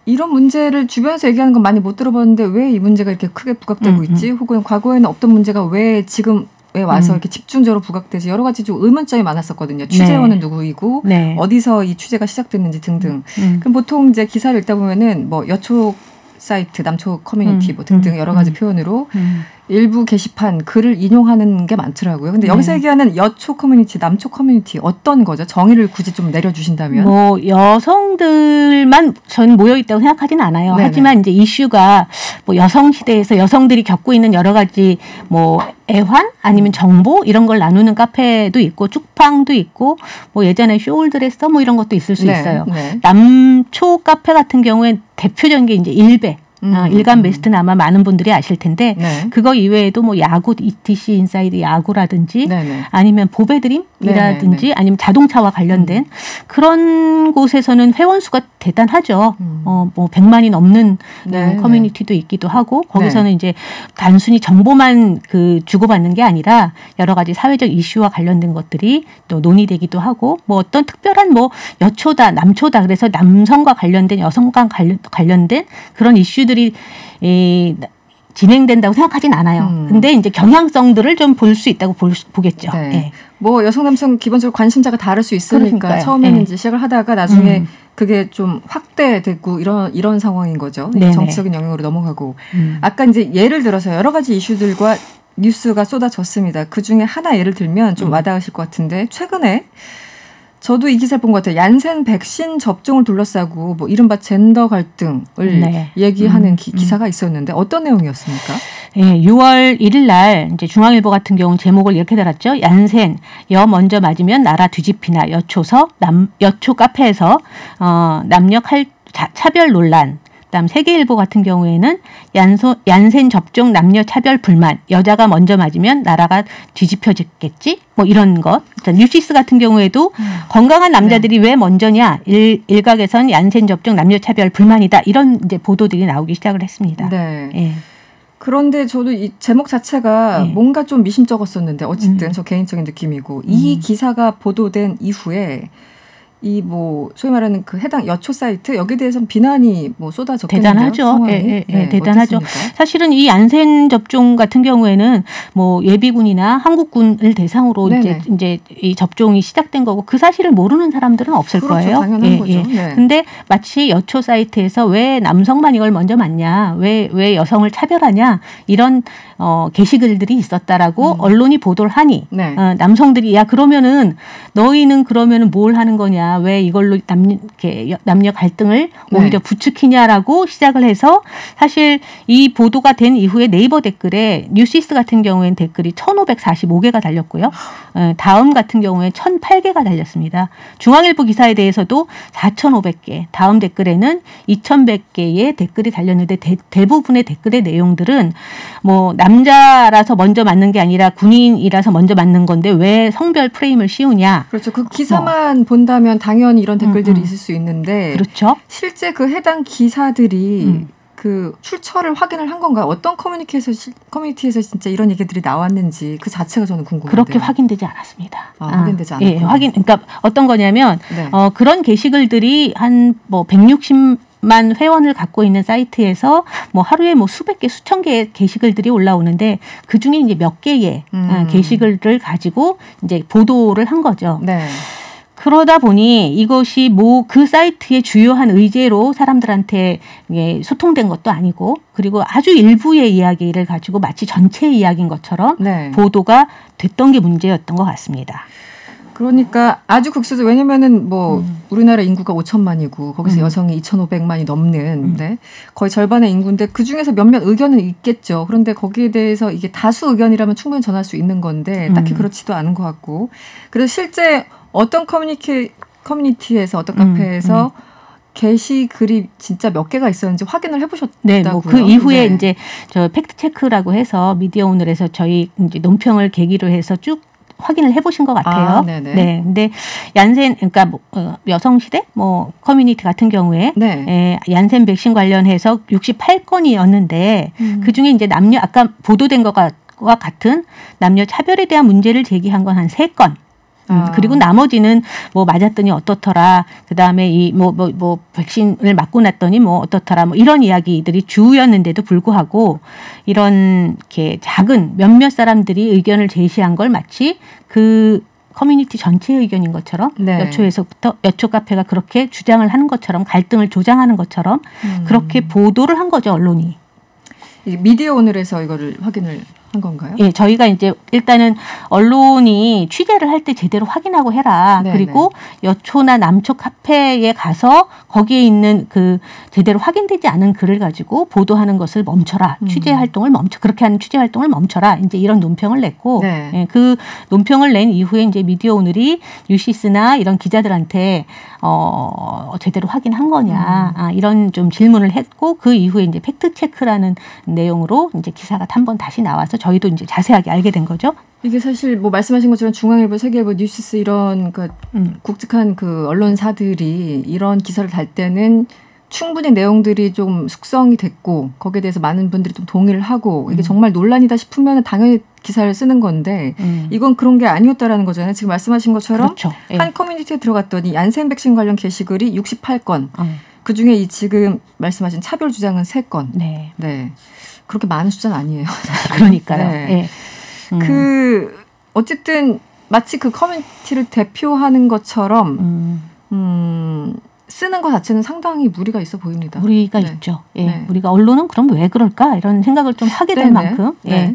이런 문제를 주변에서 얘기하는 건 많이 못 들어봤는데 왜 이 문제가 이렇게 크게 부각되고 있지? 혹은 과거에는 없던 문제가 왜 지금 왜 와서 이렇게 집중적으로 부각되지? 여러 가지 좀 의문점이 많았었거든요. 취재원은 누구이고 네. 어디서 이 취재가 시작됐는지 등등. 그럼 보통 이제 기사를 읽다 보면은 뭐 여초 사이트, 남초 커뮤니티 뭐 등등 여러 가지 표현으로 일부 게시판 글을 인용하는 게 많더라고요. 근데 여기서 얘기하는 여초 커뮤니티, 남초 커뮤니티 어떤 거죠? 정의를 굳이 좀 내려주신다면? 뭐 여성들만 전 모여 있다고 생각하지는 않아요. 네네. 하지만 이제 이슈가 뭐 여성 시대에서 여성들이 겪고 있는 여러 가지 뭐 애환 아니면 정보 이런 걸 나누는 카페도 있고 쭉팡도 있고 뭐 예전에 쇼울드레서 뭐 이런 것도 있을 수 있어요. 네. 남초 카페 같은 경우에 대표적인 게 이제 일베. 일간 베스트는 아마 많은 분들이 아실 텐데 네. 그거 이외에도 뭐 야구 ETC 인사이드 야구라든지 네네. 아니면 보배드림이라든지 네네. 아니면 자동차와 관련된 그런 곳에서는 회원 수가 대단하죠. 뭐 100만이 넘는 네, 커뮤니티도 있기도 하고 거기서는 네. 이제 단순히 정보만 그 주고받는 게 아니라 여러 가지 사회적 이슈와 관련된 것들이 또 논의되기도 하고 뭐 어떤 특별한 뭐 여초다 남초다 그래서 남성과 관련된 여성과 관련된 그런 이슈들이 진행된다고 생각하진 않아요. 근데 이제 경향성들을 좀 볼 수 있다고 보겠죠. 네. 네. 뭐 여성 남성 기본적으로 관심사가 다를 수 있으니까 그러니까요. 처음에는 네. 이제 시작을 하다가 나중에 그게 좀 확대되고 이런 상황인 거죠. 네네. 정치적인 영역으로 넘어가고 아까 이제 예를 들어서 여러 가지 이슈들과 뉴스가 쏟아졌습니다. 그 중에 하나 예를 들면 좀 와닿으실 것 같은데 최근에 저도 이 기사를 본 것 같아요. 얀센 백신 접종을 둘러싸고 뭐 이른바 젠더 갈등을 네. 얘기하는 기사가 있었는데 어떤 내용이었습니까? 예, 6월 1일 날 이제 중앙일보 같은 경우 제목을 이렇게 달았죠. 얀센 여 먼저 맞으면 나라 뒤집히나 여초 카페에서 남녀 차별 논란. 그다음 세계일보 같은 경우에는 얀센 접종 남녀 차별 불만 여자가 먼저 맞으면 나라가 뒤집혀졌겠지 뭐 이런 것. 뉴시스 같은 경우에도 건강한 남자들이 왜 먼저냐 일각에선 얀센 접종 남녀 차별 불만이다 이런 이제 보도들이 나오기 시작을 했습니다. 네. 예. 그런데 저도 이 제목 자체가 네. 뭔가 좀 미심쩍었었는데 어쨌든 저 개인적인 느낌이고 이 기사가 보도된 이후에 이 뭐 소위 말하는 그 해당 여초 사이트 여기에 대해서는 비난이 뭐 쏟아졌겠네요. 대단하죠. 네, 대단하죠. 어떻습니까? 사실은 이 얀센 접종 같은 경우에는 뭐 예비군이나 한국군을 대상으로 이제 이 접종이 시작된 거고 그 사실을 모르는 사람들은 없을 그렇죠, 거예요. 당연한 거죠. 네. 근데 마치 여초 사이트에서 왜 남성만 이걸 먼저 맞냐, 왜 여성을 차별하냐 이런 게시글들이 있었다라고 언론이 보도를 하니 네. 남성들이 야 그러면은 너희는 그러면은 뭘 하는 거냐? 왜 이걸로 남녀 갈등을 오히려 부추기냐라고 시작을 해서 사실 이 보도가 된 이후에 네이버 댓글에 뉴시스 같은 경우에는 댓글이 1,545개가 달렸고요. 다음 같은 경우에 1,008개가 달렸습니다. 중앙일보 기사에 대해서도 4,500개, 다음 댓글에는 2,100개의 댓글이 달렸는데 대부분의 댓글의 내용들은 뭐 남자라서 먼저 맞는 게 아니라 군인이라서 먼저 맞는 건데 왜 성별 프레임을 씌우냐. 그렇죠. 그 기사만 본다면 당연히 이런 댓글들이 있을 수 있는데 그렇죠. 실제 그 해당 기사들이 그 출처를 확인을 한 건가요? 어떤 커뮤니티에서 진짜 이런 얘기들이 나왔는지 그 자체가 저는 궁금한데요. 그렇게 확인되지 않았습니다. 확인되지 않았군요. 예, 그러니까 어떤 거냐면 네. 그런 게시글들이 한 뭐 160만 회원을 갖고 있는 사이트에서 뭐 하루에 뭐 수백 개, 수천 개의 게시글들이 올라오는데 그 중에 이제 몇 개의 게시글을 가지고 이제 보도를 한 거죠. 네. 그러다 보니 이것이 뭐 그 사이트의 주요한 의제로 사람들한테 소통된 것도 아니고 그리고 아주 일부의 이야기를 가지고 마치 전체 이야기인 것처럼 네. 보도가 됐던 게 문제였던 것 같습니다. 그러니까 아주 극소수 왜냐면은 뭐 우리나라 인구가 5천만이고 거기서 여성이 2,500만이 넘는 거의 절반의 인구인데 그 중에서 몇몇 의견은 있겠죠. 그런데 거기에 대해서 이게 다수 의견이라면 충분히 전할 수 있는 건데 딱히 그렇지도 않은 것 같고 그래서 실제 어떤 커뮤니티에서 어떤 카페에서 게시글이 진짜 몇 개가 있었는지 확인을 해보셨다고요? 네, 뭐 그 이후에 이제 저 팩트 체크라고 해서 미디어 오늘에서 저희 이제 논평을 계기로 해서 쭉 확인을 해보신 것 같아요. 네네. 네, 근데 얀센 그러니까 여성 시대 뭐 커뮤니티 같은 경우에 얀센 백신 관련해서 68건이었는데 그 중에 이제 남녀 아까 보도된 것과 같은 남녀 차별에 대한 문제를 제기한 건 한 3건. 그리고 나머지는 뭐 맞았더니 어떻더라. 그다음에 이 뭐 백신을 맞고 났더니 뭐 어떻더라. 뭐 이런 이야기들이 주였는데도 불구하고 이런 이렇게 작은 몇몇 사람들이 의견을 제시한 걸 마치 그 커뮤니티 전체의 의견인 것처럼 여초에서부터 여초 카페가 그렇게 주장을 하는 것처럼 갈등을 조장하는 것처럼 그렇게 보도를 한 거죠, 언론이. 미디어 오늘에서 이거를 확인을 한 건가요? 예, 저희가 이제 일단은 언론이 취재를 할 때 제대로 확인하고 해라. 네네. 그리고 여초나 남초 카페에 가서 거기에 있는 그 제대로 확인되지 않은 글을 가지고 보도하는 것을 멈춰라. 취재 활동을 그렇게 하는 취재 활동을 멈춰라. 이제 이런 논평을 냈고, 네. 예, 그 논평을 낸 이후에 이제 미디어 오늘이 뉴시스나 이런 기자들한테 제대로 확인한 거냐, 이런 좀 질문을 했고, 그 이후에 이제 팩트 체크라는 내용으로 이제 기사가 한 번 다시 나와서 저희도 이제 자세하게 알게 된 거죠. 이게 사실 뭐 말씀하신 것처럼 중앙일보, 세계일보, 뉴시스 이런 그 굵직한 그 언론사들이 이런 기사를 달 때는 충분히 내용들이 좀 숙성이 됐고 거기에 대해서 많은 분들이 좀 동의를 하고 이게 정말 논란이다 싶으면 당연히 기사를 쓰는 건데 이건 그런 게 아니었다라는 거잖아요. 지금 말씀하신 것처럼 그렇죠. 예. 한 커뮤니티에 들어갔더니 얀센 백신 관련 게시글이 68건. 그중에 이 지금 말씀하신 차별 주장은 3건. 네. 네. 그렇게 많은 숫자는 아니에요. 그러니까요. 네. 예. 어쨌든 마치 그 커뮤니티를 대표하는 것처럼 쓰는 것 자체는 상당히 무리가 있어 보입니다. 무리가 네. 있죠. 예. 네. 우리가 언론은 그럼 왜 그럴까 이런 생각을 좀 하게 될 네네. 만큼, 예. 네.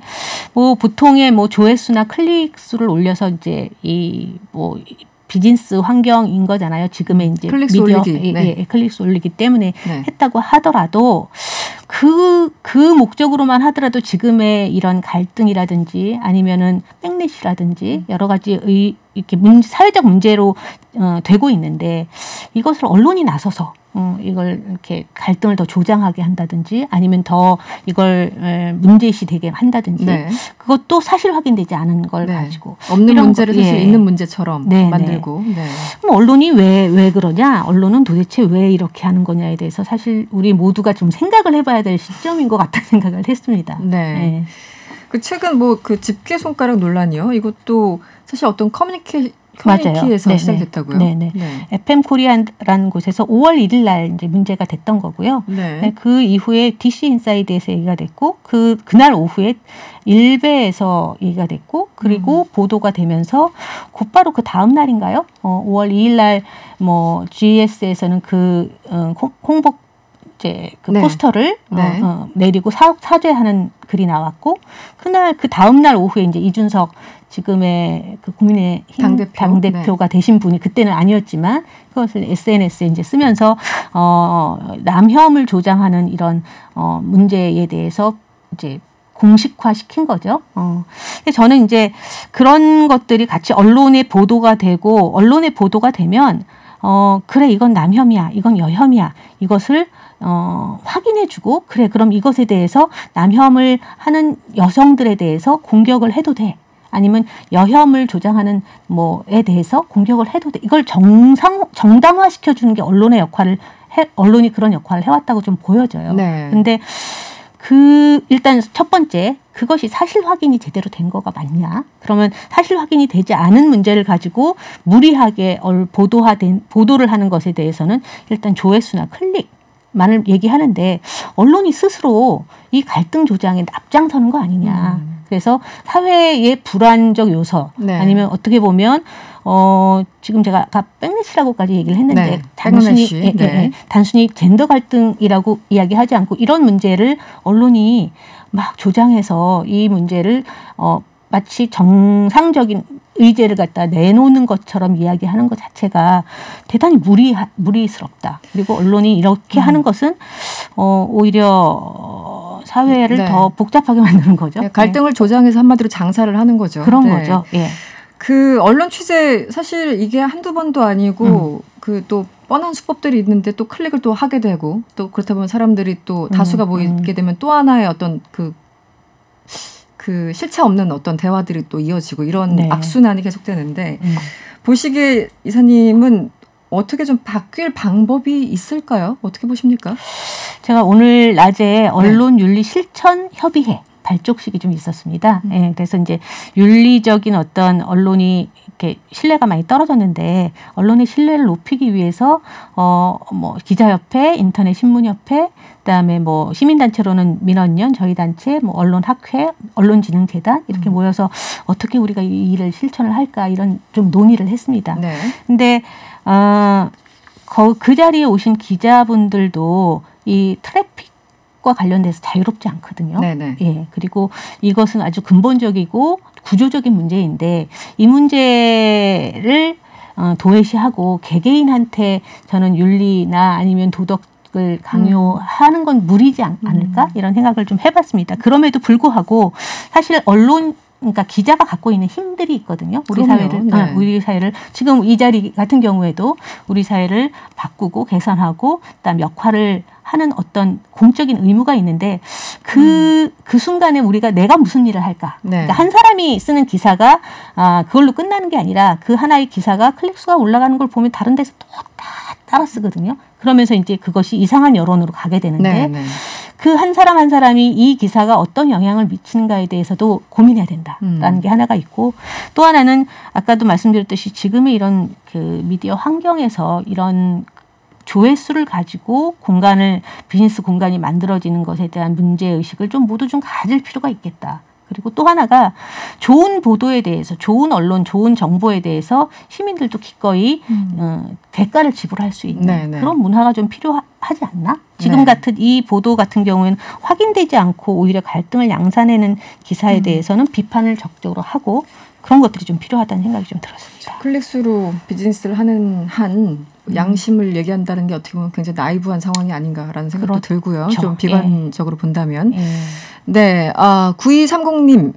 뭐 보통의 뭐 조회수나 클릭 수를 올려서 이제 이 뭐 비즈니스 환경인 거잖아요. 지금의 이제 클릭 수 미디어, 올리기. 네. 예, 클릭 수 올리기 때문에 네. 했다고 하더라도 그 목적으로만 하더라도 지금의 이런 갈등이라든지 아니면은 백래시라든지 여러 가지 이렇게 사회적 문제로 되고 있는데 이것을 언론이 나서서 이걸 이렇게 갈등을 더 조장하게 한다든지 아니면 더 이걸 문제시 되게 한다든지 네. 그것도 사실 확인되지 않은 걸 네. 가지고 없는 이런 문제를 사실 예. 있는 문제처럼 네, 만들고. 네. 그럼 언론이 왜 그러냐? 언론은 도대체 왜 이렇게 하는 거냐에 대해서 사실 우리 모두가 좀 생각을 해봐야 될 시점인 것 같다는 생각을 했습니다. 네. 네. 그 최근 뭐 그 집게 손가락 논란이요. 이것도 사실 어떤 커뮤니티에서 맞아요. 시작됐다고요. 네네. 네. FM 코리아라는 곳에서 5월 1일 날 이제 문제가 됐던 거고요. 네. 네, 그 이후에 DC 인사이드에서 얘기가 됐고 그날 오후에 일베에서 얘기가 됐고 그리고 보도가 되면서 곧바로 그 다음 날인가요? 5월 2일 날 뭐 GS에서는 그 홍보 이제 그 네. 포스터를 네. 내리고 사죄하는 글이 나왔고 그날 그 다음 날 오후에 이제 이준석 지금의 그 국민의힘 당대표가 되신 분이 그때는 아니었지만 그것을 SNS에 이제 쓰면서 남혐을 조장하는 이런 문제에 대해서 이제 공식화 시킨 거죠. 근데 저는 이제 그런 것들이 같이 언론에 보도가 되고 언론에 보도가 되면 그래 이건 남혐이야, 이건 여혐이야 이것을 확인해주고 그래 그럼 이것에 대해서 남혐을 하는 여성들에 대해서 공격을 해도 돼. 아니면 여혐을 조장하는 뭐에 대해서 공격을 해도 돼. 이걸 정당화시켜 주는 게 언론이 그런 역할을 해왔다고 좀 보여져요. 네. 근데 일단 첫 번째 그것이 사실 확인이 제대로 된 거가 맞냐? 그러면 사실 확인이 되지 않은 문제를 가지고 무리하게 보도를 하는 것에 대해서는 일단 조회수나 클릭만을 얘기하는데 언론이 스스로 이 갈등 조장에 앞장서는 거 아니냐? 그래서 사회의 불안적 요소 네. 아니면 어떻게 보면 지금 제가 아까 백래시라고까지 얘기를 했는데 네. 단순히 젠더 갈등이라고 이야기하지 않고 이런 문제를 언론이 막 조장해서 이 문제를 마치 정상적인 의제를 갖다 내놓는 것처럼 이야기하는 것 자체가 대단히 무리스럽다. 그리고 언론이 이렇게 하는 것은 오히려 사회를 네. 더 복잡하게 만드는 거죠. 네, 갈등을 조장해서 한마디로 장사를 하는 거죠. 그런 네. 거죠. 예. 그 언론 취재 사실 이게 한두 번도 아니고 그 또 뻔한 수법들이 있는데 또 클릭을 또 하게 되고 또 그렇다 보면 사람들이 또 다수가 모이게 되면 또 하나의 어떤 그 실체 없는 어떤 대화들이 또 이어지고 이런 네. 악순환이 계속되는데 보시기에 이사님은 어떻게 좀 바뀔 방법이 있을까요? 어떻게 보십니까? 제가 오늘 낮에 언론윤리실천협의회 발족식이 좀 있었습니다. 예, 그래서 이제 윤리적인 어떤 언론이 이렇게 신뢰가 많이 떨어졌는데 언론의 신뢰를 높이기 위해서 뭐 기자협회, 인터넷 신문협회, 그다음에 뭐 시민단체로는 민원연, 저희 단체, 뭐 언론학회, 언론진흥재단 이렇게 모여서 어떻게 우리가 이 일을 실천을 할까 이런 좀 논의를 했습니다. 네. 근데 그 자리에 오신 기자분들도 이 트래픽과 선택과 관련돼서 자유롭지 않거든요. 네네. 예, 그리고 이것은 아주 근본적이고 구조적인 문제인데 이 문제를 도외시하고 개개인한테 저는 윤리나 아니면 도덕을 강요하는 건 무리지 않을까 이런 생각을 좀 해봤습니다. 그럼에도 불구하고 사실 언론 그러니까 기자가 갖고 있는 힘들이 있거든요. 우리 그럼요. 사회를, 네. 우리 사회를 지금 이 자리 같은 경우에도 우리 사회를 바꾸고 개선하고 그다음 역할을 하는 어떤 공적인 의무가 있는데 그 순간에 우리가 내가 무슨 일을 할까? 네. 그러니까 한 사람이 쓰는 기사가 그걸로 끝나는 게 아니라 그 하나의 기사가 클릭수가 올라가는 걸 보면 다른 데서 또 다 따라 쓰거든요. 그러면서 이제 그것이 이상한 여론으로 가게 되는데 네, 네. 그 한 사람 한 사람이 이 기사가 어떤 영향을 미치는가에 대해서도 고민해야 된다라는 게 하나가 있고 또 하나는 아까도 말씀드렸듯이 지금의 이런 그 미디어 환경에서 이런 조회수를 가지고 비즈니스 공간이 만들어지는 것에 대한 문제의식을 좀 모두 좀 가질 필요가 있겠다. 그리고 또 하나가 좋은 보도에 대해서 좋은 언론, 좋은 정보에 대해서 시민들도 기꺼이 대가를 지불할 수 있는 네네. 그런 문화가 좀 필요하지 않나? 지금 네. 같은 이 보도 같은 경우에는 확인되지 않고 오히려 갈등을 양산해내는 기사에 대해서는 비판을 적극적으로 하고 그런 것들이 좀 필요하다는 생각이 좀 들었습니다. 클릭수로 비즈니스를 하는 한 양심을 얘기한다는 게 어떻게 보면 굉장히 나이브한 상황이 아닌가라는 생각도 들고요. 그렇죠. 좀 비관적으로 본다면. 예. 네, 9230님.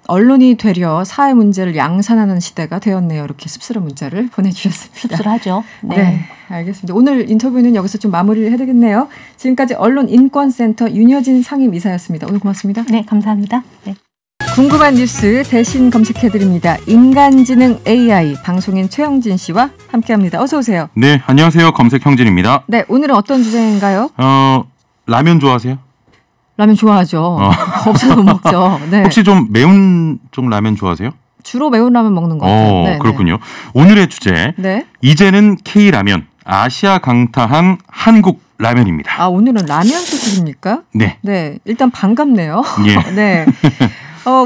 언론이 되려 사회 문제를 양산하는 시대가 되었네요. 이렇게 씁쓸한 문자를 보내주셨습니다. 씁쓸하죠. 네, 알겠습니다. 오늘 인터뷰는 여기서 좀 마무리를 해야 되겠네요. 지금까지 언론인권센터 윤여진 상임이사였습니다. 오늘 고맙습니다. 네, 감사합니다. 네. 궁금한 뉴스 대신 검색해드립니다. 인간지능 AI 방송인 최영진 씨와 함께합니다. 어서 오세요. 네, 안녕하세요. 검색 형진입니다. 네, 오늘은 어떤 주제인가요? 라면 좋아하세요? 라면 좋아하죠. 없어서 못 먹죠. 네. 혹시 좀 매운 쪽 라면 좋아하세요? 주로 매운 라면 먹는 것 같아요. 네, 그렇군요. 오늘의 주제, 네. 이제는 K라면, 아시아 강타한 한국 라면입니다. 오늘은 라면 소식입니까? 네. 네, 일단 반갑네요. 예. 네.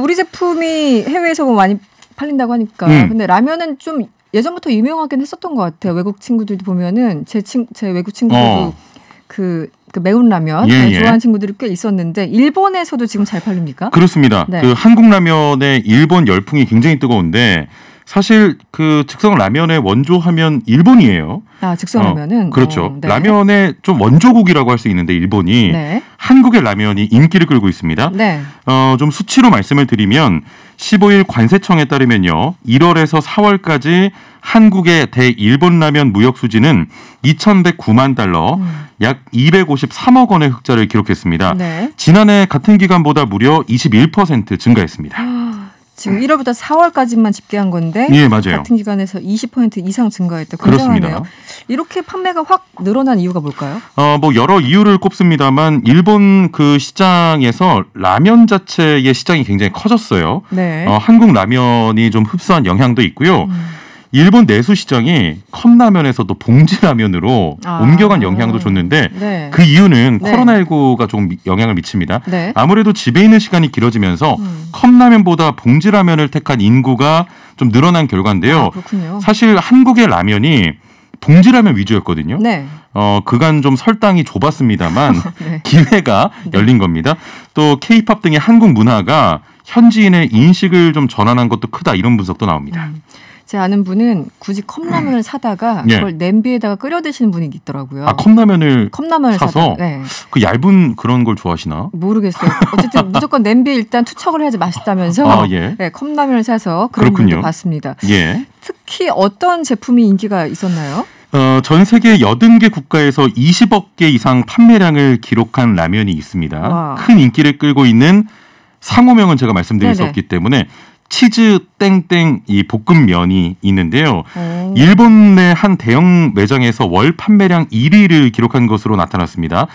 우리 제품이 해외에서 많이 팔린다고 하니까. 근데 라면은 좀 예전부터 유명하긴 했었던 것 같아요. 외국 친구들도 보면은 제 외국 친구들도 그 매운 라면 좋아하는 친구들이 꽤 있었는데 일본에서도 지금 잘 팔립니까? 그렇습니다. 네. 그 한국 라면의 일본 열풍이 굉장히 뜨거운데 사실 그 즉석 라면의 원조하면 일본이에요. 즉석 라면은 그렇죠. 네. 라면의 좀 원조국이라고 할 수 있는데 일본이 네. 한국의 라면이 인기를 끌고 있습니다. 네. 좀 수치로 말씀을 드리면 15일 관세청에 따르면요. 1월에서 4월까지 한국의 대일본 라면 무역 수지는 2,109만 달러, 약 253억 원의 흑자를 기록했습니다. 네. 지난해 같은 기간보다 무려 21% 증가했습니다. 지금 1월부터 4월까지만 집계한 건데 예, 맞아요. 같은 기간에서 20% 이상 증가했다. 그렇습니다. 굉장하네요. 이렇게 판매가 확 늘어난 이유가 뭘까요? 뭐 여러 이유를 꼽습니다만 일본 그 시장에서 라면 자체의 시장이 굉장히 커졌어요. 네. 한국 라면이 좀 흡수한 영향도 있고요. 일본 내수 시장이 컵라면에서도 봉지라면으로 옮겨간 영향도 줬는데 네. 그 이유는 네. 코로나19가 조금 영향을 미칩니다. 네. 아무래도 집에 있는 시간이 길어지면서 컵라면보다 봉지라면을 택한 인구가 좀 늘어난 결과인데요. 그렇군요. 사실 한국의 라면이 봉지라면 위주였거든요. 네. 그간 좀 설당이 좁았습니다만 네. 기회가 열린 겁니다. 또 K-팝 등의 한국 문화가 현지인의 인식을 좀 전환한 것도 크다 이런 분석도 나옵니다. 제 아는 분은 굳이 컵라면을 사다가 예. 그걸 냄비에다가 끓여 드시는 분이 있더라고요. 컵라면을 사서 사서 네. 그 얇은 그런 걸 좋아하시나? 모르겠어요. 어쨌든 무조건 냄비에 일단 투척을 해야지 맛있다면서 예. 네, 컵라면을 사서 그런 그렇군요. 분도 봤습니다. 예. 특히 어떤 제품이 인기가 있었나요? 전 세계 80개 국가에서 20억 개 이상 판매량을 기록한 라면이 있습니다. 와. 큰 인기를 끌고 있는 상호명은 제가 말씀드릴 수 네네. 없기 때문에 치즈 땡땡 이 볶음면이 있는데요. 오. 일본 내 한 대형 매장에서 월 판매량 1위를 기록한 것으로 나타났습니다.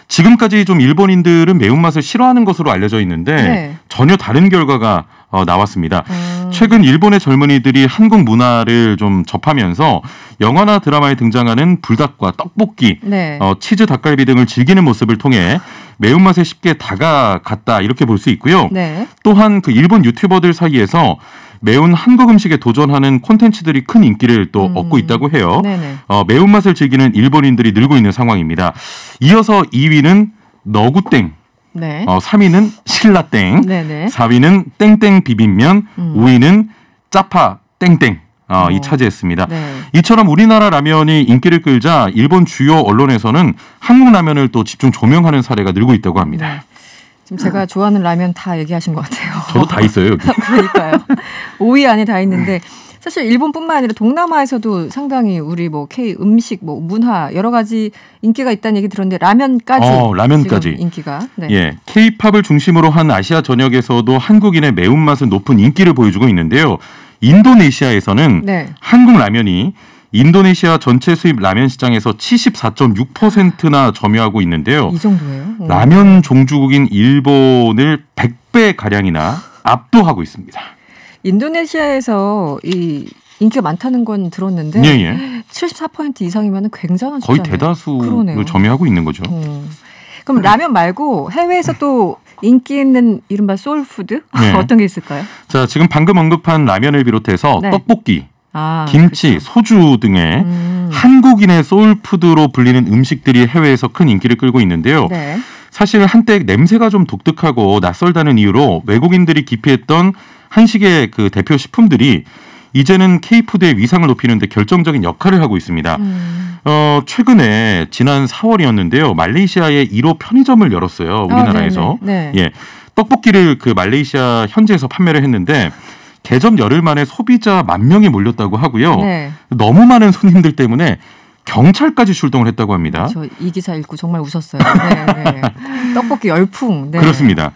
지금까지 좀 일본인들은 매운맛을 싫어하는 것으로 알려져 있는데 네. 전혀 다른 결과가 나왔습니다. 최근 일본의 젊은이들이 한국 문화를 좀 접하면서 영화나 드라마에 등장하는 불닭과 떡볶이, 네. 치즈 닭갈비 등을 즐기는 모습을 통해 매운맛에 쉽게 다가갔다 이렇게 볼 수 있고요. 네. 또한 그 일본 유튜버들 사이에서 매운 한국 음식에 도전하는 콘텐츠들이 큰 인기를 또 얻고 있다고 해요. 네네. 매운맛을 즐기는 일본인들이 늘고 있는 상황입니다. 이어서 2위는 너구땡. 네. 3위는 신라땡. 네네. 4위는 땡땡 비빔면. 5위는 짜파 땡땡. 이 차지했습니다. 네. 이처럼 우리나라 라면이 인기를 끌자 일본 주요 언론에서는 한국 라면을 또 집중 조명하는 사례가 늘고 있다고 합니다. 네. 지금 제가 좋아하는 라면 다 얘기하신 것 같아요. 저도 다 있어요, 여기. 그러니까요. 5위 안에 다 있는데 사실 일본뿐만 아니라 동남아에서도 상당히 우리 뭐 K 음식, 뭐 문화 여러 가지 인기가 있다는 얘기 들었는데 라면까지 라면까지 인기가. 네. 예, K-팝을 중심으로 한 아시아 전역에서도 한국인의 매운맛은 높은 인기를 보여주고 있는데요. 인도네시아에서는 네. 한국 라면이 인도네시아 전체 수입 라면 시장에서 74.6%나 점유하고 있는데요. 이 정도예요? 라면 종주국인 일본을 100배 가량이나 압도하고 있습니다. 인도네시아에서 이 인기가 많다는 건 들었는데 예. 74% 이상이면 굉장한 거의 숫자네요. 대다수를 그러네요. 점유하고 있는 거죠. 그럼 라면 말고 해외에서 또 인기 있는 이른바 소울푸드 네. 어떤 게 있을까요? 자, 지금 방금 언급한 라면을 비롯해서 네. 떡볶이, 아, 김치, 그렇죠. 소주 등의 한국인의 소울푸드로 불리는 음식들이 해외에서 큰 인기를 끌고 있는데요. 네. 사실 한때 냄새가 좀 독특하고 낯설다는 이유로 외국인들이 기피했던 한식의 그 대표 식품들이 이제는 K푸드의 위상을 높이는 데 결정적인 역할을 하고 있습니다. 최근에 지난 4월이었는데요. 말레이시아에 1호 편의점을 열었어요. 우리나라에서. 네. 예. 떡볶이를 그 말레이시아 현지에서 판매를 했는데 개점 열흘 만에 소비자 10,000명이 몰렸다고 하고요. 네. 너무 많은 손님들 때문에 경찰까지 출동을 했다고 합니다. 저 이 기사 읽고 정말 웃었어요. 네. 떡볶이 열풍. 네. 그렇습니다.